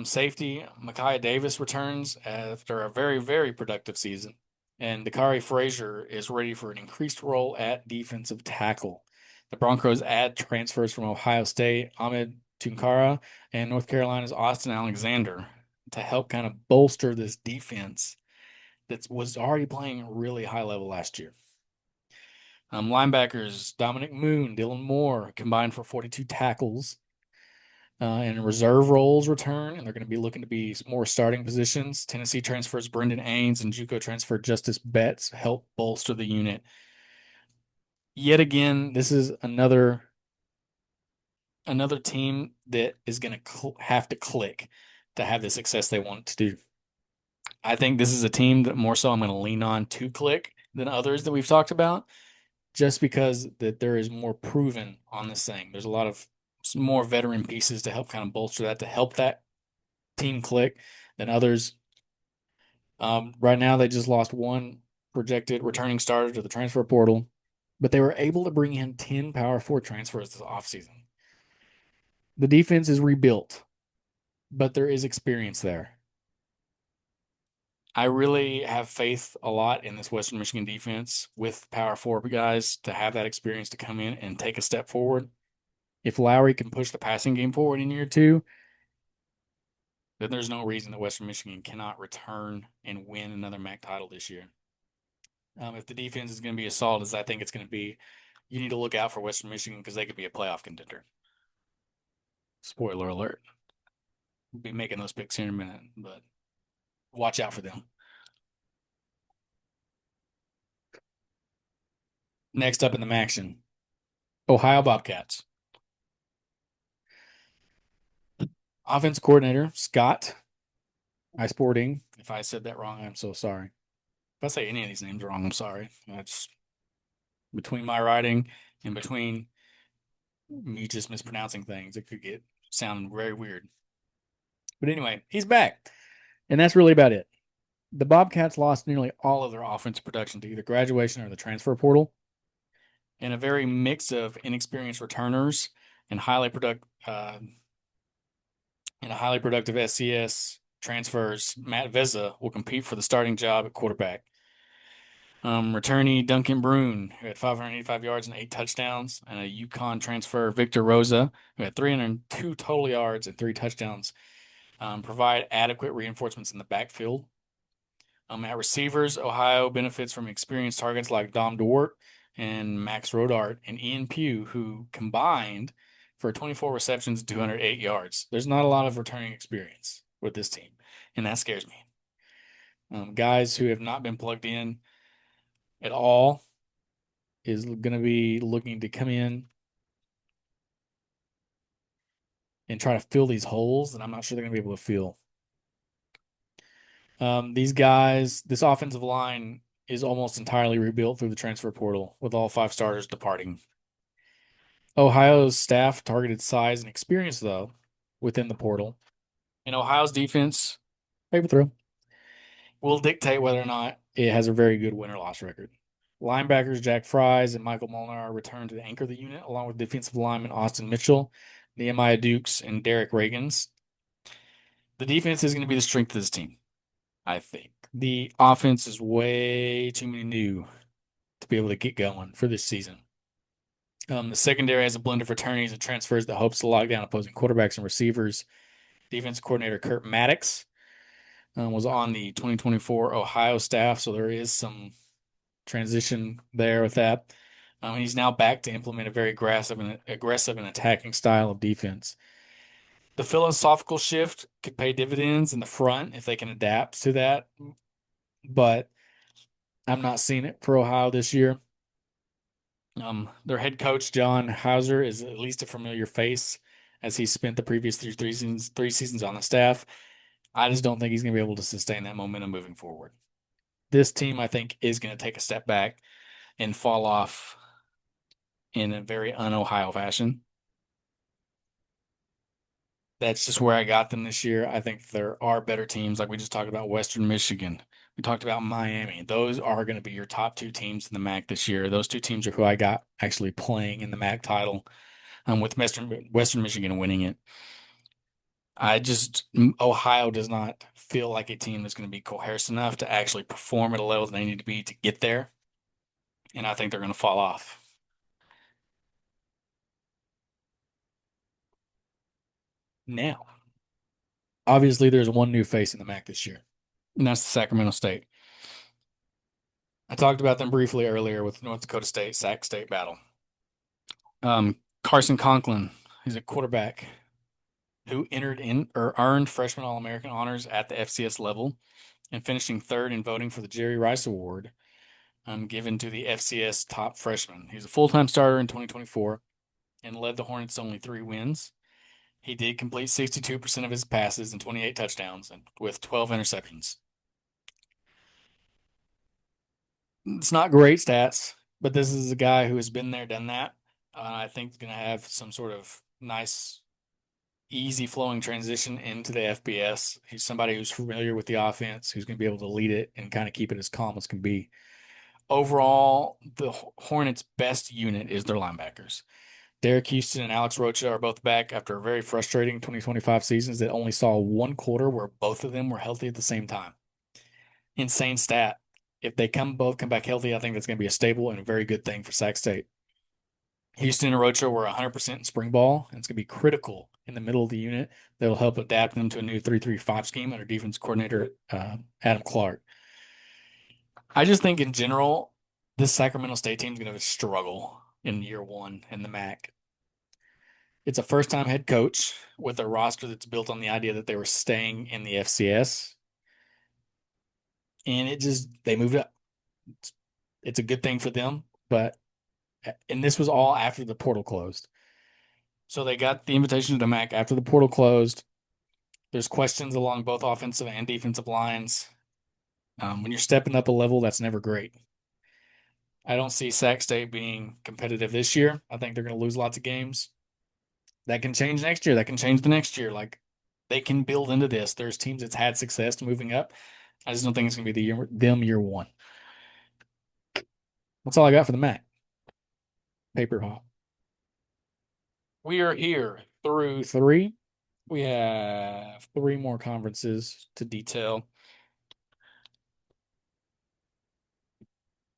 Safety, Micaiah Davis returns after a very, very productive season. And Dakari Frazier is ready for an increased role at defensive tackle. The Broncos add transfers from Ohio State, Ahmed Tunkara, and North Carolina's Austin Alexander to help kind of bolster this defense that was already playing really high level last year. Linebackers Dominic Moon, Dylan Moore combined for 42 tackles. And reserve roles return, and they're going to be looking to be more starting positions. Tennessee transfers Brendan Ains and JUCO transfer Justice Betts help bolster the unit. Yet again, this is another team that is going to have to click to have the success they want to do. I think this is a team that more so I'm going to lean on to click than others that we've talked about, just because that there is more proven on this thing. There's a lot of more veteran pieces to help kind of bolster that, to help that team click than others. Right now, they just lost one projected returning starter to the transfer portal, but they were able to bring in 10 Power 4 transfers this offseason. The defense is rebuilt, but there is experience there. I really have faith a lot in this Western Michigan defense with Power 4 guys to have that experience to come in and take a step forward. If Lowry can push the passing game forward in year two, then there's no reason that Western Michigan cannot return and win another MAC title this year. If the defense is going to be as solid as I think it's going to be, you need to look out for Western Michigan because they could be a playoff contender. Spoiler alert. We'll be making those picks here in a minute, but watch out for them. Next up in the action, Ohio Bobcats. Offense coordinator, Scott Sporting. If I said that wrong, I'm so sorry. If I say any of these names wrong, I'm sorry. That's between my writing and between me just mispronouncing things, it could get sounding very weird. But anyway, he's back. And that's really about it. The Bobcats lost nearly all of their offensive production to either graduation or the transfer portal. And a very mix of inexperienced returners and highly productive SCS transfers, Matt Veza will compete for the starting job at quarterback. Returnee Duncan Brune, who had 585 yards and 8 touchdowns, and a UConn transfer Victor Rosa, who had 302 total yards and 3 touchdowns, provide adequate reinforcements in the backfield. At receivers, Ohio benefits from experienced targets like Dom Dort and Max Rodart and Ian Pugh, who combined for 24 receptions and 208 yards. There's not a lot of returning experience with this team, and that scares me. Guys who have not been plugged in at all is going to be looking to come in and try to fill these holes that I'm not sure they're going to be able to fill. These guys, this offensive line is almost entirely rebuilt through the transfer portal, with all 5 starters departing. Ohio's staff targeted size and experience, though, within the portal. And Ohio's defense, paper throw, will dictate whether or not it has a very good win or loss record. Linebackers Jack Fries and Michael Molnar returned to anchor the unit, along with defensive lineman Austin Mitchell, Nehemiah Dukes, and Derek Reagans. The defense is going to be the strength of this team, I think. The offense is way too many new to be able to get going for this season. The secondary has a blend of returnees and transfers that hopes to lock down opposing quarterbacks and receivers. Defense coordinator Kurt Maddox was on the 2024 Ohio staff, so there is some transition there with that. He's now back to implement a very aggressive and attacking style of defense. The philosophical shift could pay dividends in the front if they can adapt to that, but I'm not seeing it for Ohio this year. Their head coach John Hauser is at least a familiar face, as he spent the previous three seasons on the staff. I just don't think he's going to be able to sustain that momentum moving forward. This team, I think, is going to take a step back and fall off in a very un-Ohio fashion. That's just where I got them this year. I think there are better teams, like we just talked about Western Michigan. We talked about Miami. Those are going to be your top two teams in the MAC this year. Those two teams are who I got actually playing in the MAC title, with Western Michigan winning it. Ohio does not feel like a team that's going to be coherent enough to actually perform at a level that they need to be to get there. And I think they're going to fall off. Now, obviously, there's one new face in the MAC this year, and that's the Sacramento State. I talked about them briefly earlier with North Dakota State, Sac State battle. Carson Conklin, he's a quarterback who entered in or earned freshman All-American honors at the FCS level and finishing third in voting for the Jerry Rice Award, given to the FCS top freshman. He was a full-time starter in 2024 and led the Hornets to only 3 wins. He did complete 62% of his passes and 28 touchdowns and with 12 interceptions. It's not great stats, but this is a guy who has been there, done that. I think he's going to have some sort of nice, easy flowing transition into the FBS. He's somebody who's familiar with the offense, who's going to be able to lead it and kind of keep it as calm as can be. Overall, the Hornets' best unit is their linebackers. Derek Houston and Alex Rocha are both back after a very frustrating 2025 seasons that only saw one quarter where both of them were healthy at the same time. Insane stat. If they both come back healthy, I think that's going to be a stable and a very good thing for Sac State. Houston and Rocha were 100% in spring ball, and it's going to be critical in the middle of the unit that'll help adapt them to a new 3-3-5 scheme under defense coordinator Adam Clark. I just think in general, this Sacramento State team is going to struggle in year one in the MAC. It's a first-time head coach with a roster that's built on the idea that they were staying in the FCS, and they moved up. It's a good thing for them, and this was all after the portal closed. So they got the invitation to the MAC after the portal closed. There's questions along both offensive and defensive lines. When you're stepping up a level, that's never great. I don't see Sac State being competitive this year. I think they're going to lose lots of games. That can change next year. That can change the next year. Like, they can build into this. There's teams that's had success moving up. I just don't think it's going to be year one. That's all I got for the MAC. Paper hop. We are here through 3. We have 3 more conferences to detail.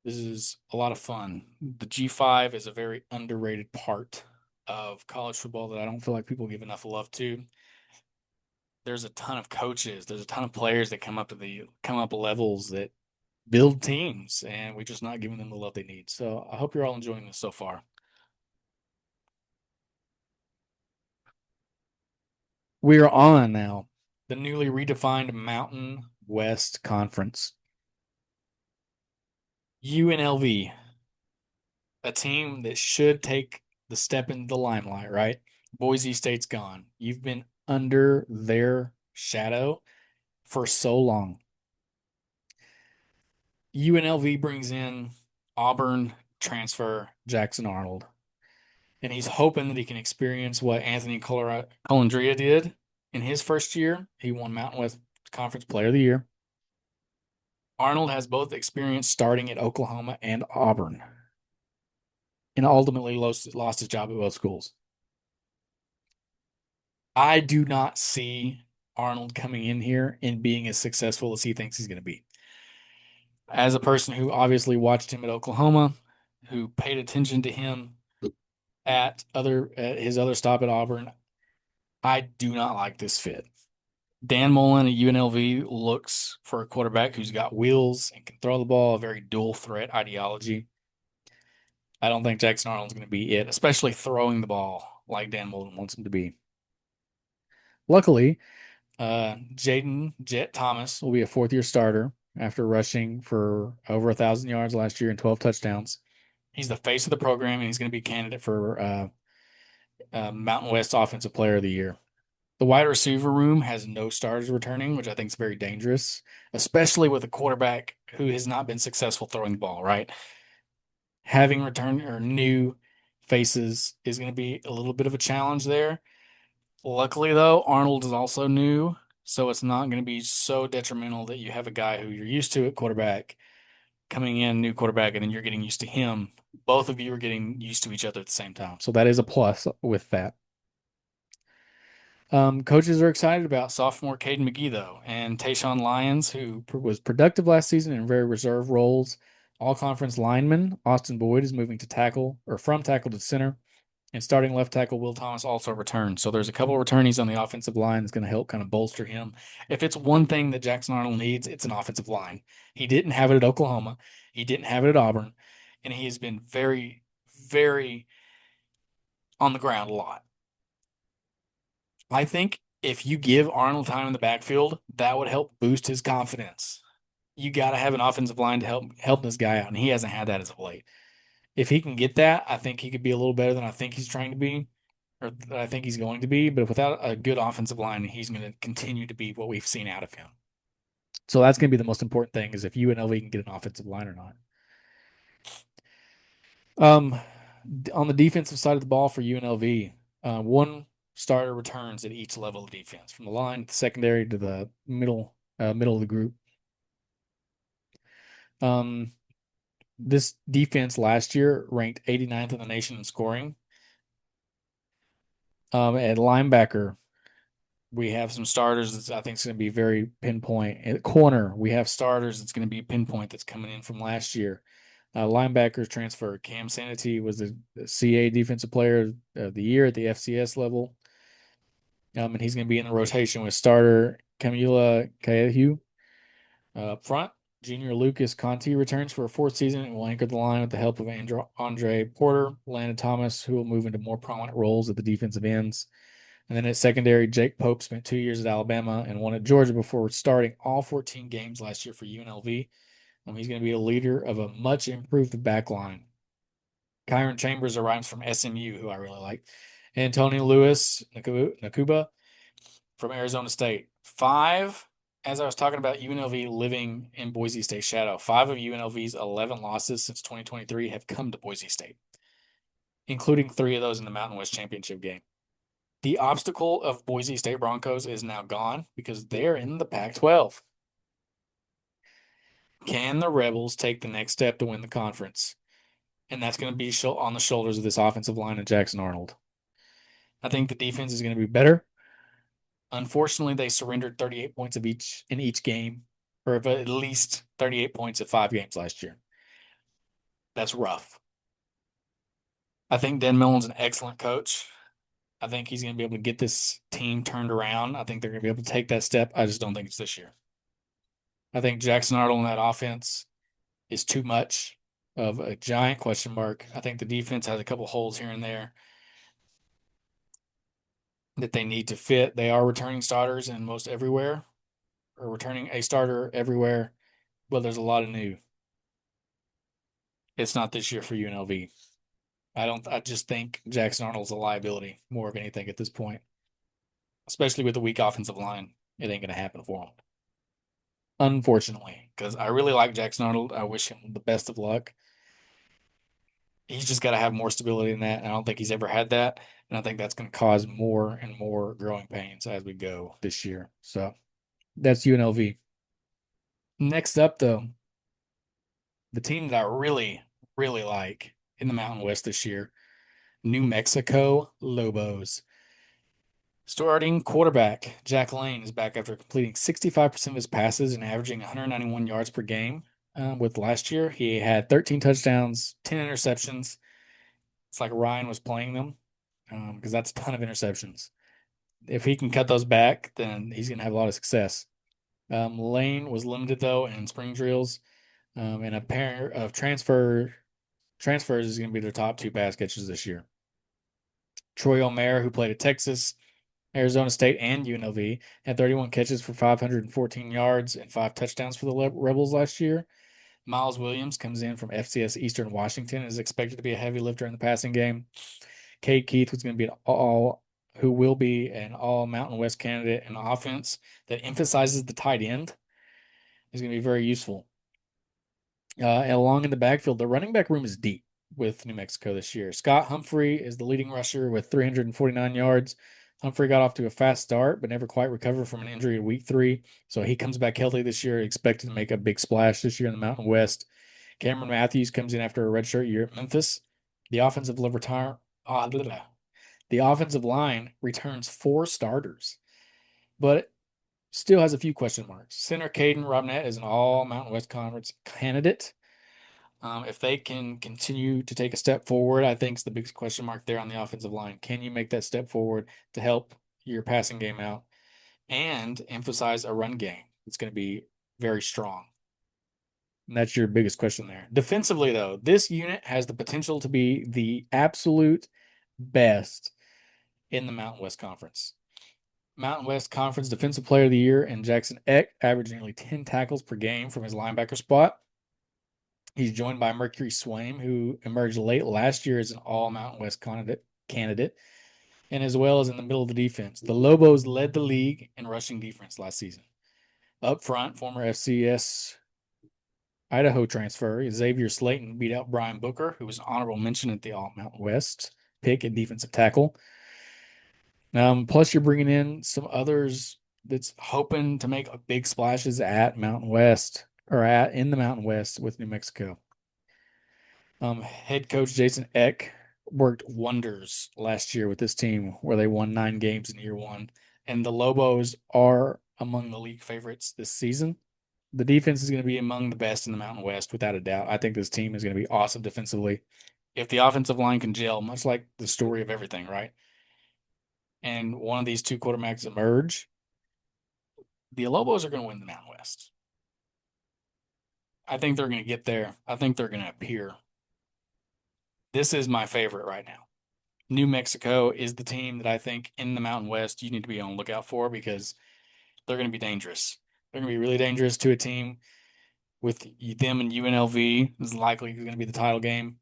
This is a lot of fun. The G5 is a very underrated part of college football that I don't feel like people give enough love to. There's a ton of coaches, there's a ton of players that come up levels that build teams, and we're just not giving them the love they need. So I hope you're all enjoying this so far. We are on now the newly redefined Mountain West Conference. UNLV, a team that should take the step into the limelight, right? Boise State's gone. You've been under their shadow for so long. UNLV brings in Auburn transfer Jackson Arnold, and he's hoping that he can experience what Anthony Colandrea did in his first year. He won Mountain West Conference Player of the Year. Arnold has both experience starting at Oklahoma and Auburn, and ultimately lost his job at both schools. I do not see Arnold coming in here and being as successful as he thinks he's going to be. As a person who obviously watched him at Oklahoma, who paid attention to him at his other stop at Auburn, I do not like this fit. Dan Mullen at UNLV looks for a quarterback who's got wheels and can throw the ball, a very dual threat ideology. I don't think Jackson Arnold's going to be it, especially throwing the ball like Dan Mullen wants him to be. Luckily, Jaden Jet Thomas will be a fourth-year starter after rushing for over 1,000 yards last year and 12 touchdowns. He's the face of the program, and he's going to be a candidate for Mountain West Offensive Player of the Year. The wide receiver room has no starters returning, which I think is very dangerous, especially with a quarterback who has not been successful throwing the ball, right? Having return or new faces is going to be a little bit of a challenge there. Luckily, though, Arnold is also new, so it's not going to be so detrimental that you have a guy who you're used to at quarterback coming in, new quarterback, and then you're getting used to him. Both of you are getting used to each other at the same time. So that is a plus with that. Coaches are excited about sophomore Caden McGee, though, and Tayshawn Lyons, who was productive last season in very reserve roles. All conference lineman Austin Boyd is moving to tackle or from tackle to center, and starting left tackle Will Thomas also returned. So there's a couple of returnees on the offensive line that's going to help kind of bolster him. If it's one thing that Jackson Arnold needs, it's an offensive line. He didn't have it at Oklahoma, he didn't have it at Auburn, and he has been very, very on the ground a lot. I think if you give Arnold time in the backfield, that would help boost his confidence. You got to have an offensive line to help this guy out, and he hasn't had that as of late. If he can get that, I think he could be a little better than I think he's trying to be, or that I think he's going to be. But without a good offensive line, he's going to continue to be what we've seen out of him. So that's going to be the most important thing: is if UNLV can get an offensive line or not. Um, on the defensive side of the ball for UNLV, one starter returns at each level of defense, from the line to the secondary to the middle of the group. Um, this defense last year ranked 89th in the nation in scoring. At linebacker, we have some starters that I think is going to be very pinpoint. At corner, we have starters that's going to be pinpoint that's coming in from last year. Linebackers transfer. Cam Sanity was the CA Defensive Player of the Year at the FCS level. And he's going to be in the rotation with starter Camila Cayehu. Up front, junior Lucas Conti returns for a fourth season and will anchor the line with the help of Andre Porter, Landon Thomas, who will move into more prominent roles at the defensive ends. And then at secondary, Jake Pope spent 2 years at Alabama and one at Georgia before starting all 14 games last year for UNLV. He's going to be a leader of a much improved back line. Kyron Chambers arrives from SMU, who I really like. And Tony Lewis Nakuba from Arizona State. As I was talking about UNLV living in Boise State shadow, 5 of UNLV's 11 losses since 2023 have come to Boise State, including 3 of those in the Mountain West Championship game. The obstacle of Boise State Broncos is now gone because they're in the Pac-12. Can the Rebels take the next step to win the conference? And that's going to be on the shoulders of this offensive line and Jackson Arnold. I think the defense is going to be better. Unfortunately, they surrendered 38 points in each game, or at least 38 points at 5 games last year. That's rough. I think Dan Millen's an excellent coach. I think he's going to be able to get this team turned around. I think they're going to be able to take that step. I just don't think it's this year. I think Jackson Arnold in that offense is too much of a giant question mark. I think the defense has a couple holes here and there that they need to fit. They are returning starters in most everywhere, or returning a starter everywhere, but there's a lot of new. It's not this year for UNLV. I just think Jackson Arnold's a liability more of anything at this point, especially with the weak offensive line. It ain't going to happen for him. Unfortunately, because I really like Jackson Arnold. I wish him the best of luck. He's just got to have more stability than that. I don't think he's ever had that. And I think that's going to cause more and more growing pains as we go this year. So that's UNLV. Next up, though, the team that I really, really like in the Mountain West this year, New Mexico Lobos. Starting quarterback Jack Lane is back after completing 65% of his passes and averaging 191 yards per game. With last year, he had 13 touchdowns, 10 interceptions. It's like Ryan was playing them because that's a ton of interceptions. If he can cut those back, then he's going to have a lot of success. Lane was limited, though, in spring drills, and a pair of transfer transfers is going to be their top two pass catchers this year. Troy Omer, who played at Texas, Arizona State, and UNLV, had 31 catches for 514 yards and 5 touchdowns for the Rebels last year. Miles Williams comes in from FCS Eastern Washington and is expected to be a heavy lifter in the passing game. Cade Keith was going to be who will be an all Mountain West candidate in offense that emphasizes the tight end is going to be very useful. And along in the backfield, the running back room is deep with New Mexico this year. Scott Humphrey is the leading rusher with 349 yards. Humphrey got off to a fast start, but never quite recovered from an injury in week 3. So he comes back healthy this year, expected to make a big splash this year in the Mountain West. Cameron Matthews comes in after a redshirt year at Memphis. The offensive the offensive line returns 4 starters, but still has a few question marks. Center Caden Robnett is an all Mountain West Conference candidate. If they can continue to take a step forward, I think is the biggest question mark there on the offensive line. Can you make that step forward to help your passing game out and emphasize a run game? It's going to be very strong. And that's your biggest question there. Defensively, though, this unit has the potential to be the absolute best in the Mountain West Conference. Mountain West Conference Defensive Player of the Year and Jackson Eck averaged nearly 10 tackles per game from his linebacker spot. He's joined by Mercury Swaim, who emerged late last year as an all Mountain West candidate, and as well as in the middle of the defense. The Lobos led the league in rushing defense last season. Up front, former FCS Idaho transfer Xavier Slayton beat out Brian Booker, who was an honorable mention at the All Mountain West pick at defensive tackle. Plus, you're bringing in some others that's hoping to make big splashes at Mountain West or in the Mountain West with New Mexico. Head coach Jason Eck worked wonders last year with this team where they won 9 games in year 1. And the Lobos are among the league favorites this season. The defense is going to be among the best in the Mountain West, without a doubt. I think this team is going to be awesome defensively. If the offensive line can gel, much like the story of everything, right? And one of these two quarterbacks emerge, the Lobos are going to win the Mountain West. I think they're going to get there. I think they're going to appear. This is my favorite right now. New Mexico is the team that I think in the Mountain West you need to be on the lookout for because they're going to be dangerous. They're going to be really dangerous to a team with them and UNLV is likely going to be the title game.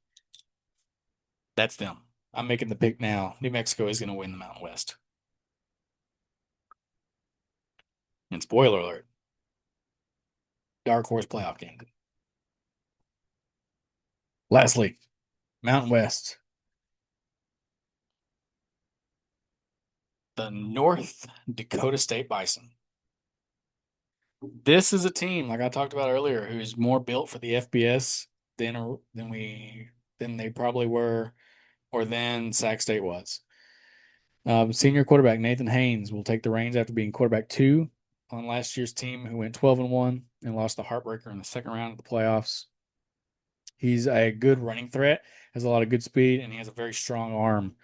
That's them. I'm making the pick now. New Mexico is going to win the Mountain West. And spoiler alert, dark horse playoff game. Lastly, Mountain West. The North Dakota State Bison. This is a team, like I talked about earlier, who's more built for the FBS than they probably were, or than Sac State was. Senior quarterback Nathan Haynes will take the reins after being quarterback 2 on last year's team, who went 12-1 and lost the heartbreaker in the second round of the playoffs. He's a good running threat, has a lot of good speed, and he has a very strong arm.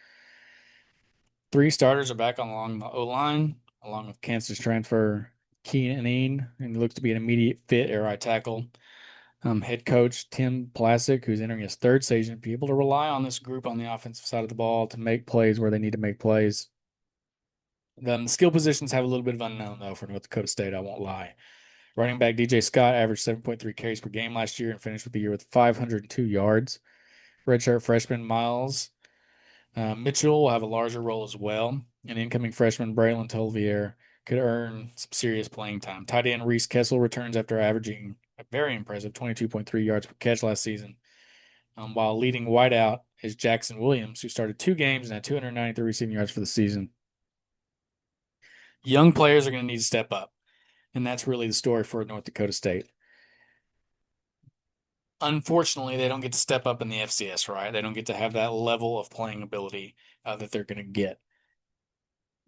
3 starters are back along the O-line, along with Kansas transfer Keenan, and he looks to be an immediate fit at right tackle. Head coach Tim Plasek, who's entering his 3rd season, be able to rely on this group on the offensive side of the ball to make plays where they need to make plays. The skill positions have a little bit of unknown, though, for North Dakota State, I won't lie. Running back DJ Scott averaged 7.3 carries per game last year and finished with the year with 502 yards. Redshirt freshman Miles Mitchell will have a larger role as well. And incoming freshman Braylon Tolvier could earn some serious playing time. Tight end Reese Kessel returns after averaging a very impressive 22.3 yards per catch last season. While leading wideout is Jackson Williams, who started 2 games and had 293 receiving yards for the season. Young players are going to need to step up, and that's really the story for North Dakota State. Unfortunately, they don't get to step up in the FCS, right? They don't get to have that level of playing ability that they're going to get.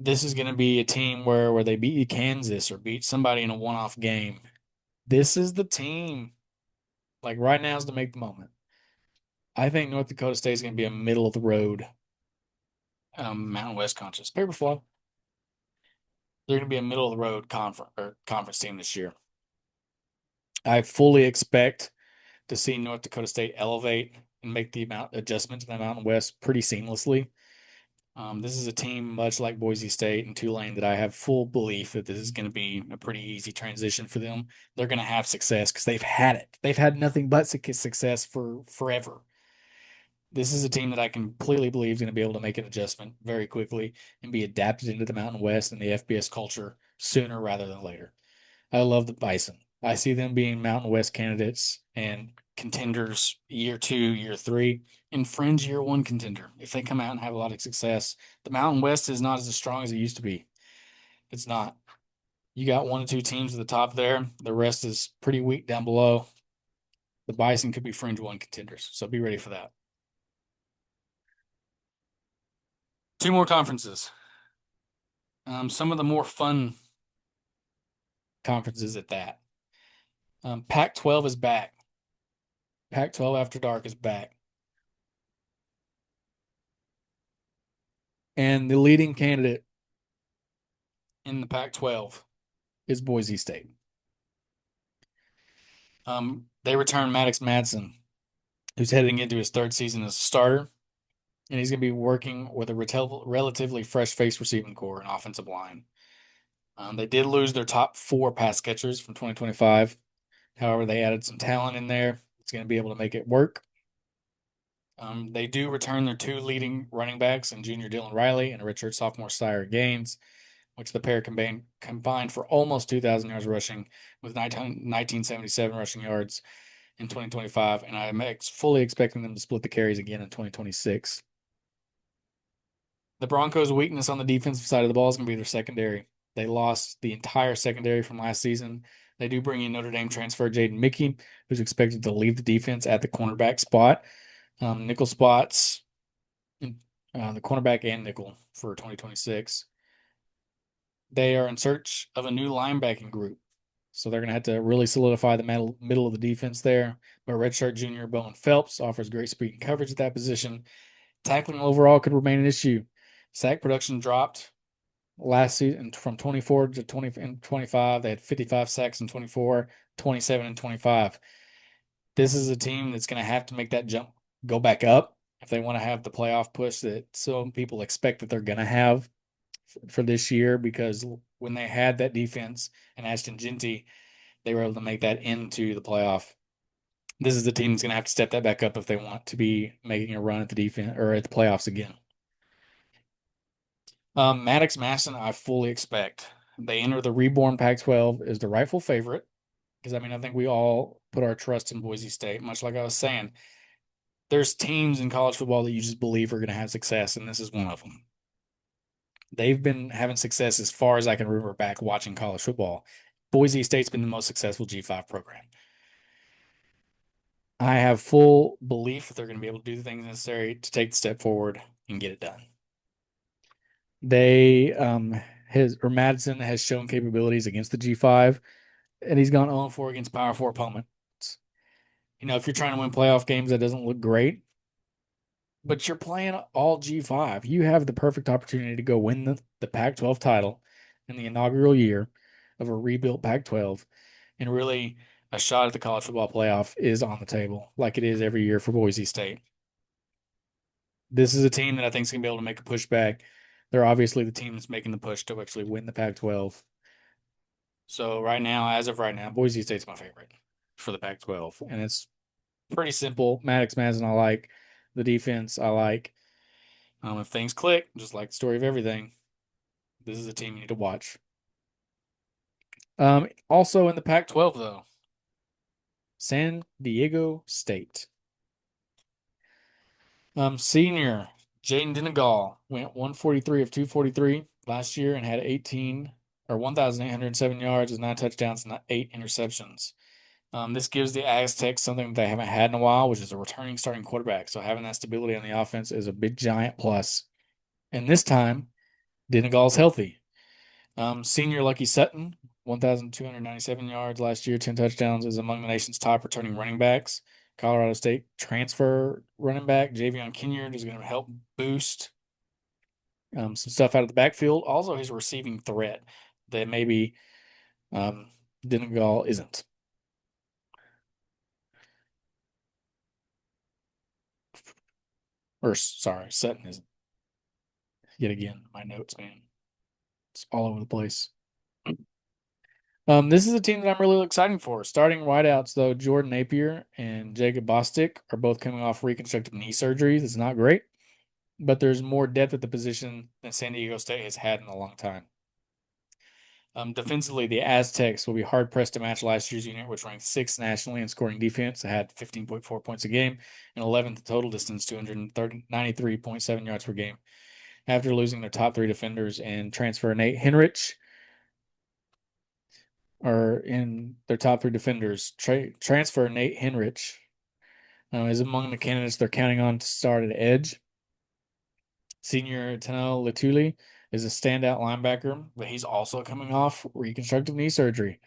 This is going to be a team where they beat Kansas or beat somebody in a one-off game. This is the team. Like right now is to make the moment. I think North Dakota State is going to be a middle of the road Mountain West Conference. Paper fly. They're going to be a middle of the road conference team this year. I fully expect to see North Dakota State elevate and make the amount adjustment to the Mountain West pretty seamlessly. This is a team much like Boise State and Tulane that I have full belief that this is going to be a pretty easy transition for them. They're going to have success because they've had it. They've had nothing but success for forever. This is a team that I completely believe is going to be able to make an adjustment very quickly and be adapted into the Mountain West and the FBS culture sooner rather than later. I love the Bison. I see them being Mountain West candidates and contenders year two, year three, and fringe year one contender. If they come out and have a lot of success, the Mountain West is not as strong as it used to be. It's not. You got one or two teams at the top there. The rest is pretty weak down below. The Bison could be fringe one contenders, so be ready for that. Two more conferences. Some of the more fun conferences at that. Pac-12 is back. Pac-12 After Dark is back. And the leading candidate in the Pac-12 is Boise State. They return Maddox Madsen, who's heading into his third season as a starter, and he's going to be working with a relatively fresh-faced receiving core and offensive line. They did lose their top four pass catchers from 2025. However, they added some talent in there. It's going to be able to make it work. They do return their two leading running backs in junior Dylan Riley and redshirt sophomore Sire Gaines, which the pair combined for almost 2,000 yards rushing with 1977 rushing yards in 2025, and I'm fully expecting them to split the carries again in 2026. The Broncos' weakness on the defensive side of the ball is going to be their secondary. They lost the entire secondary from last season. They do bring in Notre Dame transfer Jaden Mickey, who's expected to leave the defense at the cornerback spot. Nickel spots, the cornerback and nickel for 2026. They are in search of a new linebacking group. So they're going to have to really solidify the middle of the defense there. But redshirt junior Bowen Phelps offers great speed and coverage at that position. Tackling overall could remain an issue. Sack production dropped last season from 24 to 20 and 25. They had 55 sacks in 24, 27 and 25. This is a team that's going to have to make that jump go back up if they want to have the playoff push that some people expect that they're going to have for this year, because when they had that defense and Ashton Genty, they were able to make that into the playoff. This is the team that's going to have to step that back up if they want to be making a run at the defense or at the playoffs again. Maddox Madsen, I fully expect they enter the reborn Pac-12 as the rightful favorite, because I mean I think we all put our trust in Boise State. Much like I was saying, there's teams in college football that you just believe are going to have success, and this is one of them. They've been having success as far as I can remember back watching college football. Boise State's been the most successful G5 program. I have full belief that they're going to be able to do the things necessary to take the step forward and get it done. Madsen has shown capabilities against the G5, and he's gone 0-4 against Power 4 opponents. If you're trying to win playoff games, that doesn't look great, but you're playing all G5. You have the perfect opportunity to go win the Pac-12 title in the inaugural year of a rebuilt Pac-12, and really a shot at the college football playoff is on the table, like it is every year for Boise State. This is a team that I think is going to be able to make a pushback. They're obviously the team that's making the push to actually win the Pac-12. So right now, as of right now, Boise State's my favorite for the Pac-12, and it's pretty simple. Maddox Madsen, I like. The defense, I like. If things click, just like the story of everything, this is a team you need to watch. Also in the Pac-12, though, San Diego State. Senior Jaden Denegal went 143 of 243 last year and had 1,807 yards with 9 touchdowns and 8 interceptions. This gives the Aztecs something they haven't had in a while, which is a returning starting quarterback. So having that stability on the offense is a big giant plus. And this time, Denegal's healthy. Senior Lucky Sutton, 1,297 yards last year, 10 touchdowns, is among the nation's top returning running backs. Colorado State transfer running back Javion Kinyard is going to help boost some stuff out of the backfield. Also, his receiving threat that maybe Denegal isn't. Or sorry, Sutton is yet again my notes, man. It's all over the place. This is a team that I'm really excited for. Starting wideouts though, Jordan Napier and Jacob Bostic are both coming off reconstructive knee surgeries. It's not great, but there's more depth at the position than San Diego State has had in a long time. Defensively, the Aztecs will be hard pressed to match last year's unit, which ranked sixth nationally in scoring defense. It had 15.4 points a game and 11th total distance, 293.7 yards per game. After losing their top three defenders and transfer Nate Henrich, or in their top three defenders, transfer Nate Henrich is among the candidates they're counting on to start at edge. Senior Tano Latuli is a standout linebacker, but he's also coming off reconstructive knee surgery.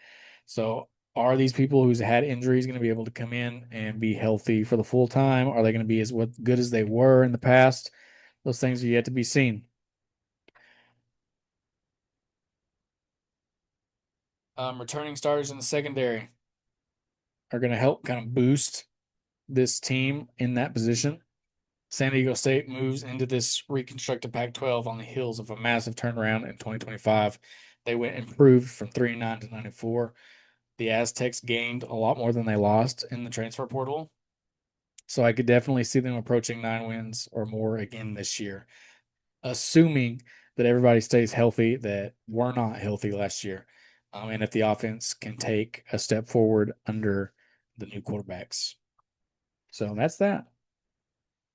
So, are these people who's had injuries going to be able to come in and be healthy for the full time? Are they going to be as good as they were in the past? Those things are yet to be seen. Returning starters in the secondary are going to help kind of boost this team in that position. San Diego State moves into this reconstructed Pac-12 on the heels of a massive turnaround in 2025. They went improved from 3-9 to 9-4. The Aztecs gained a lot more than they lost in the transfer portal. So I could definitely see them approaching 9 wins or more again this year, assuming that everybody stays healthy that were not healthy last year, and if the offense can take a step forward under the new quarterbacks. So that's that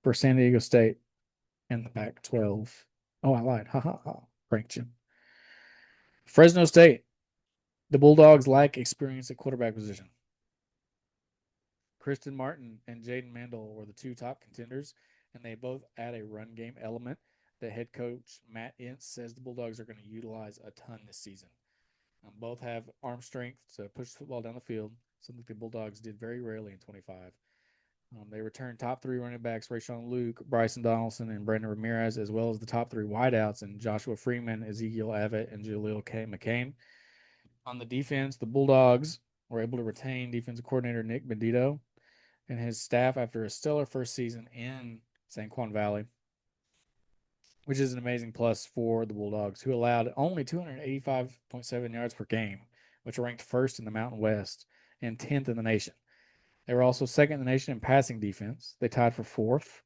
for San Diego State and the Pac-12. Oh, I lied. Ha ha ha. Pranked you. Fresno State. The Bulldogs lack experience at quarterback position. Kristen Martin and Jaden Mandel were the two top contenders, and they both add a run game element that head coach Matt Ince says the Bulldogs are going to utilize a ton this season. Both have arm strength to push the football down the field, something the Bulldogs did very rarely in 25. They returned top three running backs, Rayshawn Luke, Bryson Donaldson, and Brandon Ramirez, as well as the top three wideouts in Joshua Freeman, Ezekiel Abbott, and Jaleel K. McCain. On the defense, the Bulldogs were able to retain defensive coordinator Nick Bendito and his staff after a stellar first season in San Juan Valley, which is an amazing plus for the Bulldogs, who allowed only 285.7 yards per game, which ranked first in the Mountain West and 10th in the nation. They were also second in the nation in passing defense. They tied for fourth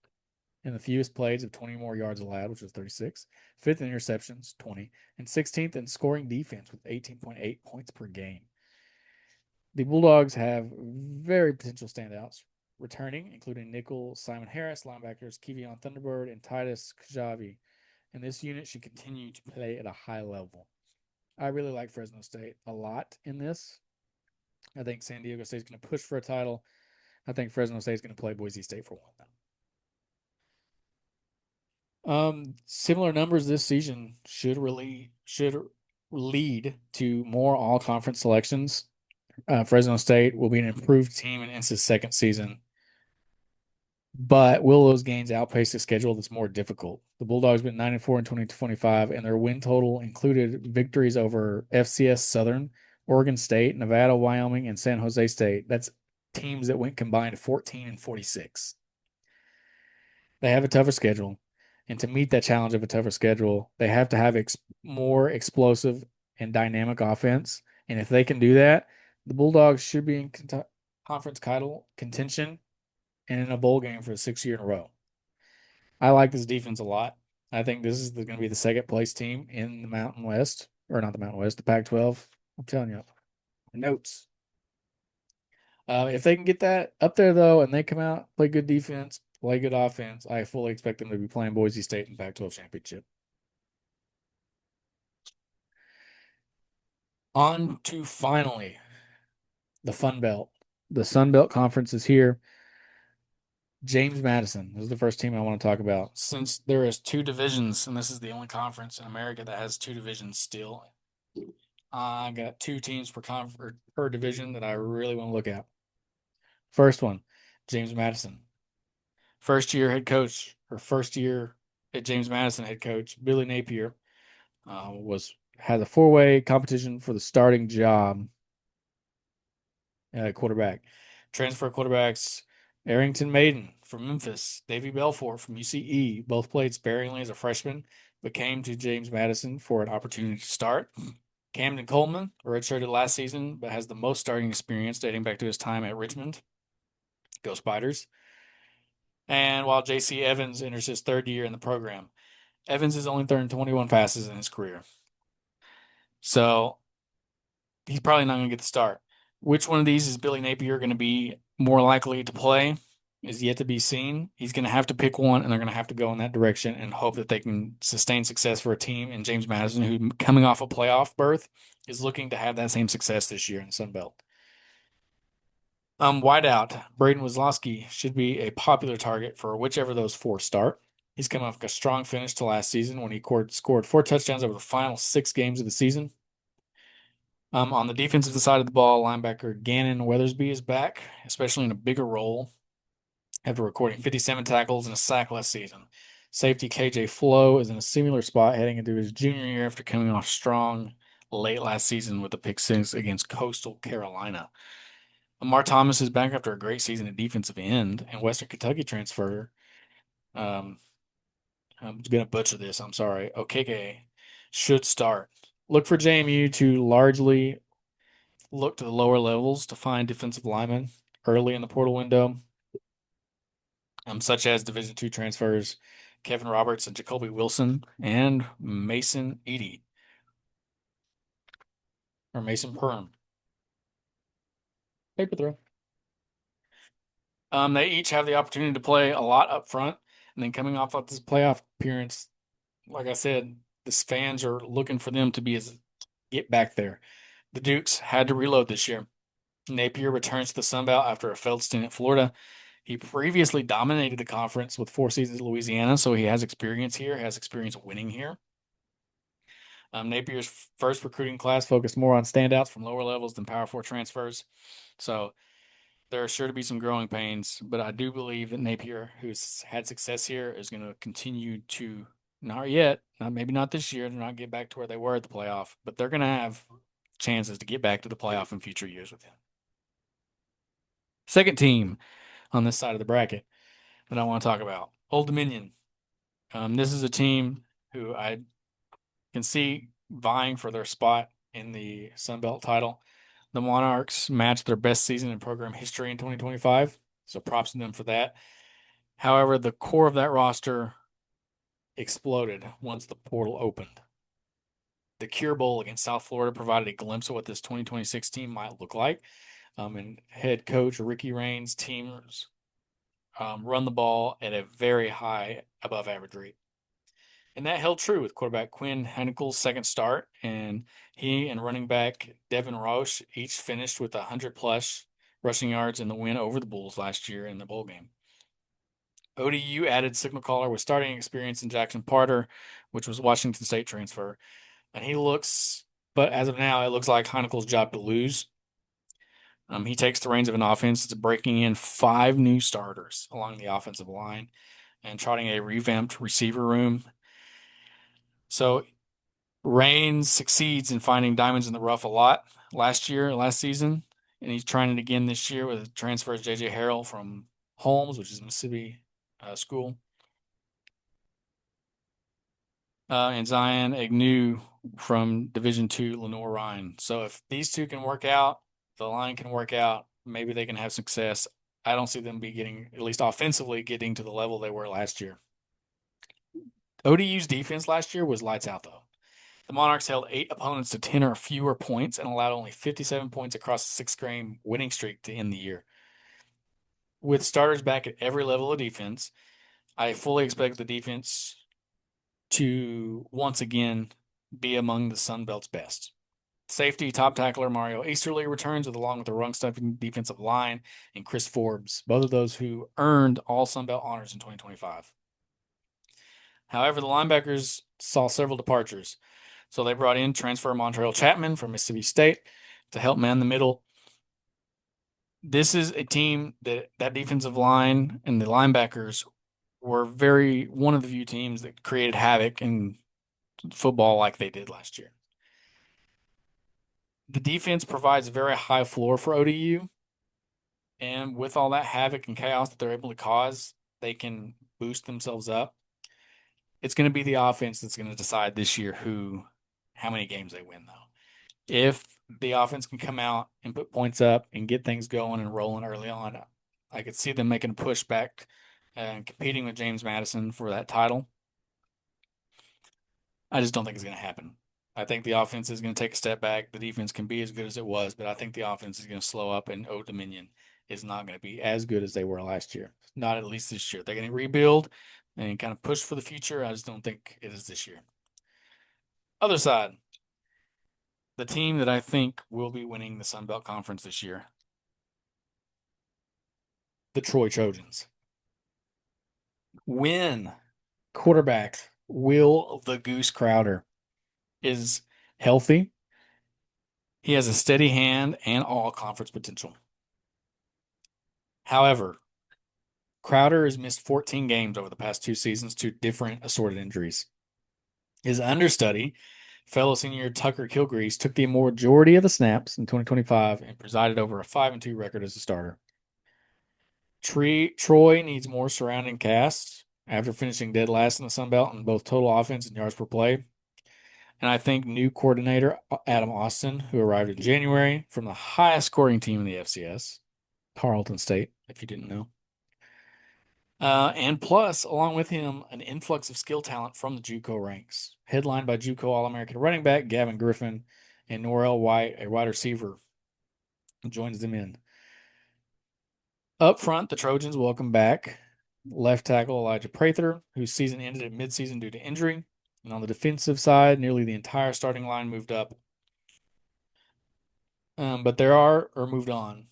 in the fewest plays of 20 more yards allowed, which was 36, fifth in interceptions, 20, and 16th in scoring defense with 18.8 points per game. The Bulldogs have very potential standouts returning, including nickel Simon Harris, linebackers Kevion Thunderbird, and Titus Kajavi. And this unit should continue to play at a high level. I really like Fresno State a lot in this. I think San Diego State is going to push for a title. I think Fresno State is going to play Boise State for one. Similar numbers this season should lead to more all conference selections. Fresno State will be an improved team in Ince's second season. But will those gains outpace a schedule that's more difficult? The Bulldogs went 9-4 in 2025, and their win total included victories over FCS Southern, Oregon State, Nevada, Wyoming, and San Jose State. That's teams that went combined 14 and 46. They have a tougher schedule. And to meet that challenge of a tougher schedule, they have to have more explosive and dynamic offense. And if they can do that, the Bulldogs should be in conference title contention and in a bowl game for the 6th year in a row. I like this defense a lot. I think this is going to be the second place team in the Mountain West, or not the Mountain West, the Pac-12. I'm telling you, notes. If they can get that up there, though, and they come out, play good defense, play good offense, I fully expect them to be playing Boise State in the Pac-12 championship. On to finally the Fun Belt. The Sun Belt Conference is here. James Madison is the first team I want to talk about. Since there is two divisions, and this is the only conference in America that has two divisions still, I got two teams per division that I really want to look at. First one, James Madison. First year at James Madison head coach, Billy Napier, had a four-way competition for the starting job at quarterback. Transfer quarterbacks Arrington Maiden from Memphis, Davy Belfort from UCE, both played sparingly as a freshman, but came to James Madison for an opportunity to start. Camden Coleman, redshirted last season, but has the most starting experience dating back to his time at Richmond. Go Spiders. And while J.C. Evans enters his third year in the program, Evans has only thrown 21 passes in his career. So he's probably not going to get the start. Which one of these is Billy Napier going to be more likely to play is yet to be seen. He's going to have to pick one, and they're going to have to go in that direction and hope that they can sustain success for a team in James Madison, who, coming off a playoff berth, is looking to have that same success this year in the Sun Belt. Wideout, Braden Wislowski should be a popular target for whichever of those four start. He's come off a strong finish to last season when he scored 4 touchdowns over the final 6 games of the season. On the defensive side of the ball, linebacker Gannon Weathersby is back, especially in a bigger role after recording 57 tackles and a sack last season. Safety KJ Flo is in a similar spot heading into his junior year after coming off strong late last season with a pick six against Coastal Carolina. Amar Thomas is back after a great season at defensive end, and Western Kentucky transfer. Um, I'm going to butcher this. I'm sorry. Okeke should start. Look for JMU to largely look to the lower levels to find defensive linemen early in the portal window, such as Division II transfers Kevin Roberts and Jacoby Wilson and Mason Edie or Mason Perm. Paper throw. They each have the opportunity to play a lot up front, and then coming off of this playoff appearance, like I said, the fans are looking for them to get back there. The Dukes had to reload this year. Napier returns to the Sun Belt after a failed stint at Florida. He previously dominated the conference with 4 seasons at Louisiana, so he has experience here, has experience winning here. Napier's first recruiting class focused more on standouts from lower levels than Power 4 transfers. So there are sure to be some growing pains, but I do believe that Napier, who's had success here, is going to continue to, not yet, maybe not this year, not get back to where they were at the playoff, but they're going to have chances to get back to the playoff in future years with him. Second team on this side of the bracket that I want to talk about, Old Dominion. This is a team who I can see vying for their spot in the Sun Belt title. The Monarchs matched their best season in program history in 2025, so props to them for that. However, the core of that roster exploded once the portal opened. The Cure Bowl against South Florida provided a glimpse of what this 2026 team might look like. And head coach Ricky Raines' teams run the ball at a very high, above average rate. And that held true with quarterback Quinn Hennickel's second start, and he and running back Devin Roche each finished with 100-plus rushing yards in the win over the Bulls last year in the bowl game. ODU added signal caller with starting experience in Jackson Parter, which was Washington State transfer. And but as of now, it looks like Heinickel's job to lose. He takes the reins of an offense that's breaking in 5 new starters along the offensive line and trotting a revamped receiver room. So Raines succeeds in finding diamonds in the rough a lot last season, and he's trying it again this year with transfers J.J. Harrell from Holmes, which is a Mississippi school, and Zion Agnew from Division II Lenoir-Rhyne. So if these two can work out, the line can work out, maybe they can have success. I don't see them at least offensively, getting to the level they were last year. ODU's defense last year was lights out, though. The Monarchs held 8 opponents to 10 or fewer points and allowed only 57 points across a 6-game winning streak to end the year. With starters back at every level of defense, I fully expect the defense to once again be among the Sun Belt's best. Safety top tackler Mario Easterly returns along with the run-stuffing defensive line and Chris Forbes, both of those who earned all Sun Belt honors in 2025. However, the linebackers saw several departures. So they brought in transfer Montreal Chapman from Mississippi State to help man the middle. This is a team that defensive line and the linebackers were one of the few teams that created havoc in football like they did last year. The defense provides a very high floor for ODU, And with all that havoc and chaos that they're able to cause, they can boost themselves up. It's going to be the offense that's going to decide this year how many games they win, though. If the offense can come out and put points up and get things going and rolling early on, I could see them making a push back and competing with James Madison for that title. I just don't think it's going to happen. I think the offense is going to take a step back. The defense can be as good as it was, but I think the offense is going to slow up, and Old Dominion is not going to be as good as they were last year. Not at least this year. They're going to rebuild and kind of push for the future. I just don't think it is this year. Other side, the team that I think will be winning the Sun Belt Conference this year, the Troy Trojans. When quarterback Will the Goose Crowder is healthy, he has a steady hand and all conference potential. However, Crowder has missed 14 games over the past 2 seasons to different assorted injuries. His understudy, fellow senior Tucker Kilgrease, took the majority of the snaps in 2025 and presided over a 5-2 record as a starter. Troy needs more surrounding cast after finishing dead last in the Sun Belt in both total offense and yards per play. And I think new coordinator Adam Austin, who arrived in January from the highest scoring team in the FCS, Tarleton State, if you didn't know. And plus, along with him, an influx of skill talent from the JUCO ranks, headlined by JUCO All-American running back Gavin Griffin and Norrell White, a wide receiver, joins them in. Up front, the Trojans welcome back left tackle Elijah Prather, whose season ended at midseason due to injury. And on the defensive side, nearly the entire starting line moved up. Moved on.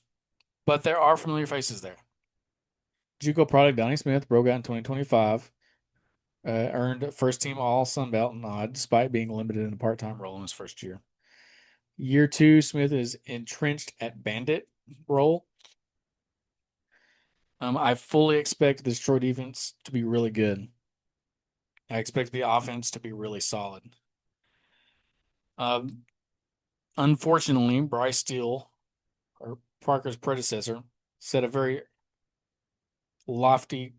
But there are familiar faces there. JUCO product Donnie Smith broke out in 2025, earned first team All Sun Belt nod despite being limited in a part time role in his first year. Year two, Smith is entrenched at bandit role. I fully expect this Troy defense to be really good. I expect the offense to be really solid. Unfortunately, Bryce Steele, or Parker's predecessor, set a very lofty,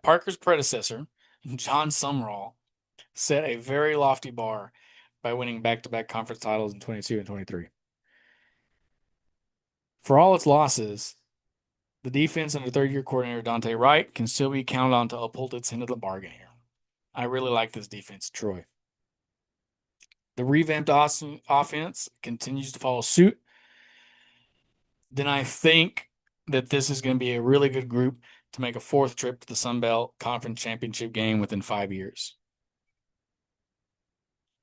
Parker's predecessor, John Sumrall, set a very lofty bar by winning back-to-back conference titles in 22 and 23. For all its losses, the defense under third-year coordinator Dante Wright can still be counted on to uphold its end of the bargain here. I really like this defense, Troy. The revamped offense continues to follow suit. Then I think that this is going to be a really good group to make a fourth trip to the Sun Belt Conference Championship game within 5 years.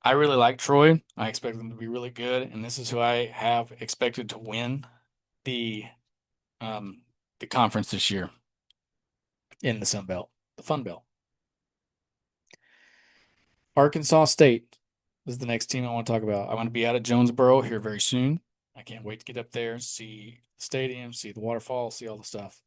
I really like Troy. I expect them to be really good, and this is who I have expected to win the um, the conference this year in the Sun Belt, the Fun Belt. Arkansas State is the next team I want to talk about. I want to be out at Jonesboro here very soon. I can't wait to get up there, see the stadium, see the waterfall, see all the stuff.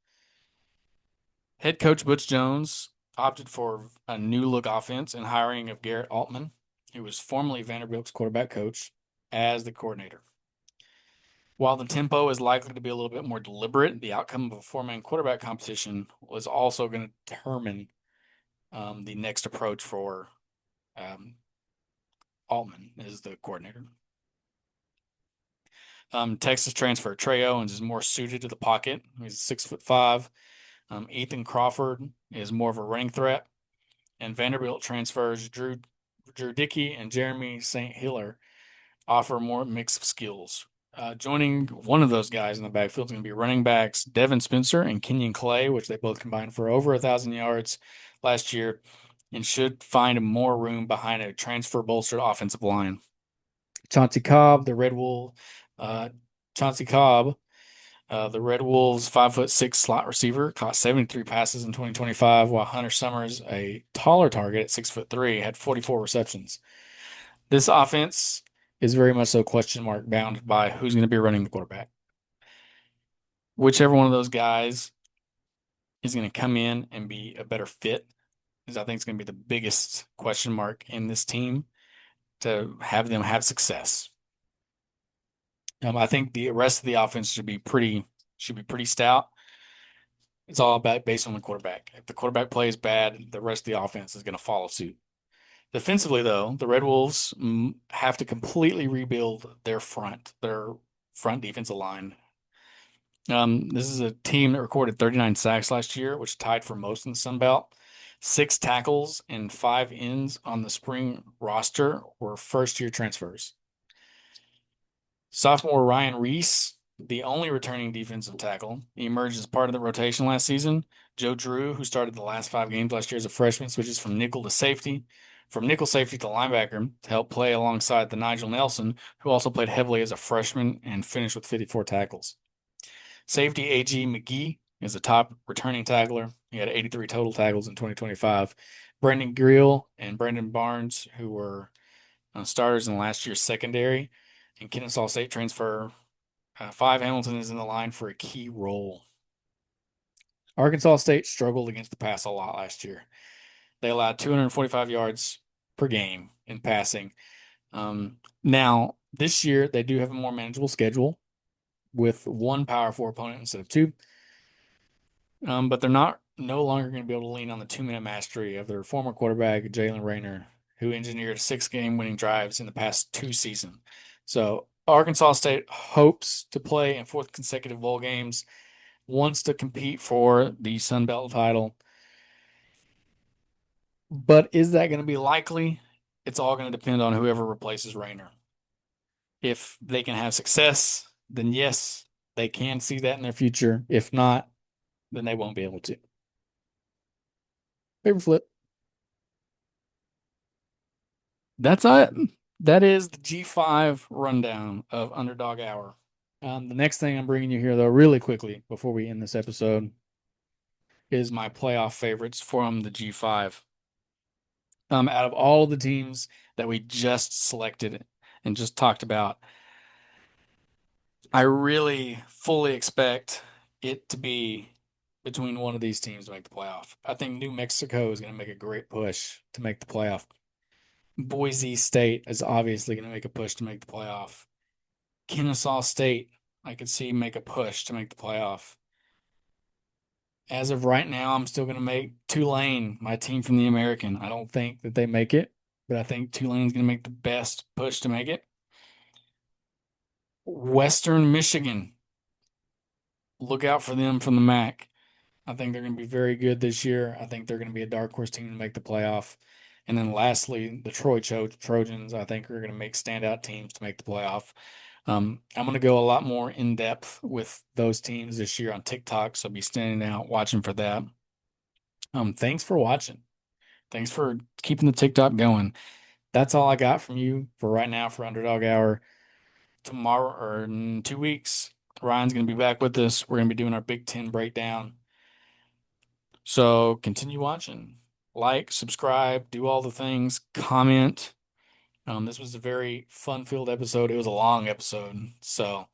Head coach Butch Jones opted for a new look offense and hiring of Garrett Altman, who was formerly Vanderbilt's quarterback coach, as the coordinator. While the tempo is likely to be a little bit more deliberate, the outcome of a four-man quarterback competition was also going to determine the next approach for Altman as the coordinator. Texas transfer Trey Owens is more suited to the pocket. He's 6'5". Ethan Crawford is more of a running threat, and Vanderbilt transfers Drew Dickey and Jeremy St. Hiller offer more mix of skills. Joining one of those guys in the backfield is going to be running backs Devin Spencer and Kenyon Clay, which they both combined for over 1,000 yards last year, and should find more room behind a transfer bolstered offensive line. Chauncey Cobb, the Red Wolves, 5'6" slot receiver, caught 73 passes in 2025, while Hunter Summers, a taller target at 6'3", had 44 receptions. This offense is very much so question mark bounded by who's going to be running the quarterback. Whichever one of those guys is going to come in and be a better fit is, I think, it's going to be the biggest question mark in this team to have them have success. I think the rest of the offense should be pretty Should be pretty stout. It's all about based on the quarterback. If the quarterback plays bad, the rest of the offense is going to follow suit. Defensively, though, the Red Wolves have to completely rebuild their front defensive line. This is a team that recorded 39 sacks last year, which tied for most in the Sun Belt. Six tackles and five ends on the spring roster were first-year transfers. Sophomore Ryan Reese, the only returning defensive tackle, he emerged as part of the rotation last season. Joe Drew, who started the last 5 games last year as a freshman, switches from nickel to safety, from nickel safety to linebacker to help play alongside the Nigel Nelson, who also played heavily as a freshman and finished with 54 tackles. Safety A.G. McGee is a top returning tackler. He had 83 total tackles in 2025. Brandon Grill and Brandon Barnes, who were starters in last year's secondary, and Kennesaw State transfer. Five Hamilton is in the line for a key role. Arkansas State struggled against the pass a lot last year. They allowed 245 yards per game in passing. Now, this year, they do have a more manageable schedule with one Power 4 opponent instead of two. But they're no longer going to be able to lean on the 2-minute mastery of their former quarterback, Jalen Rayner, who engineered 6 game winning drives in the past 2 seasons. So Arkansas State hopes to play in fourth consecutive bowl games, wants to compete for the Sun Belt title. But is that going to be likely? It's all going to depend on whoever replaces Rayner. If they can have success, then yes, they can see that in their future. If not, then they won't be able to. Paper flip. That's it. That is the G5 rundown of Underdog Hour. The next thing I'm bringing you here, though, really quickly before we end this episode, is my playoff favorites from the G5. Out of all of the teams that we just selected and just talked about, I really fully expect it to be between one of these teams to make the playoff. I think New Mexico is going to make a great push to make the playoff. Boise State is obviously going to make a push to make the playoff. Kennesaw State, I could see make a push to make the playoff. As of right now, I'm still going to make Tulane my team from the American. I don't think that they make it, but I think Tulane's going to make the best push to make it. Western Michigan, look out for them from the MAC. I think they're going to be very good this year. I think they're going to be a dark horse team to make the playoff. And then lastly, the Troy Trojans, I think, are going to make standout teams to make the playoff. I'm going to go a lot more in depth with those teams this year on TikTok, so be standing out watching for that. Thanks for watching. Thanks for keeping the TikTok going. That's all I got from you for right now for Underdog Hour. Tomorrow or in 2 weeks, Ryan's going to be back with us. We're going to be doing our Big Ten breakdown. So continue watching. Like, subscribe, do all the things, comment. This was a very fun-filled episode. It was a long episode. So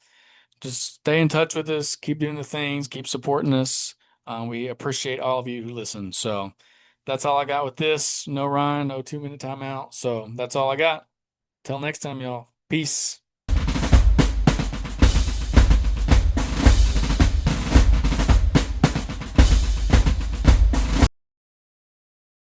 just stay in touch with us. Keep doing the things. Keep supporting us. We appreciate all of you who listen. So that's all I got with this. No Ryan, no 2-minute timeout. So that's all I got. Till next time, y'all. Peace.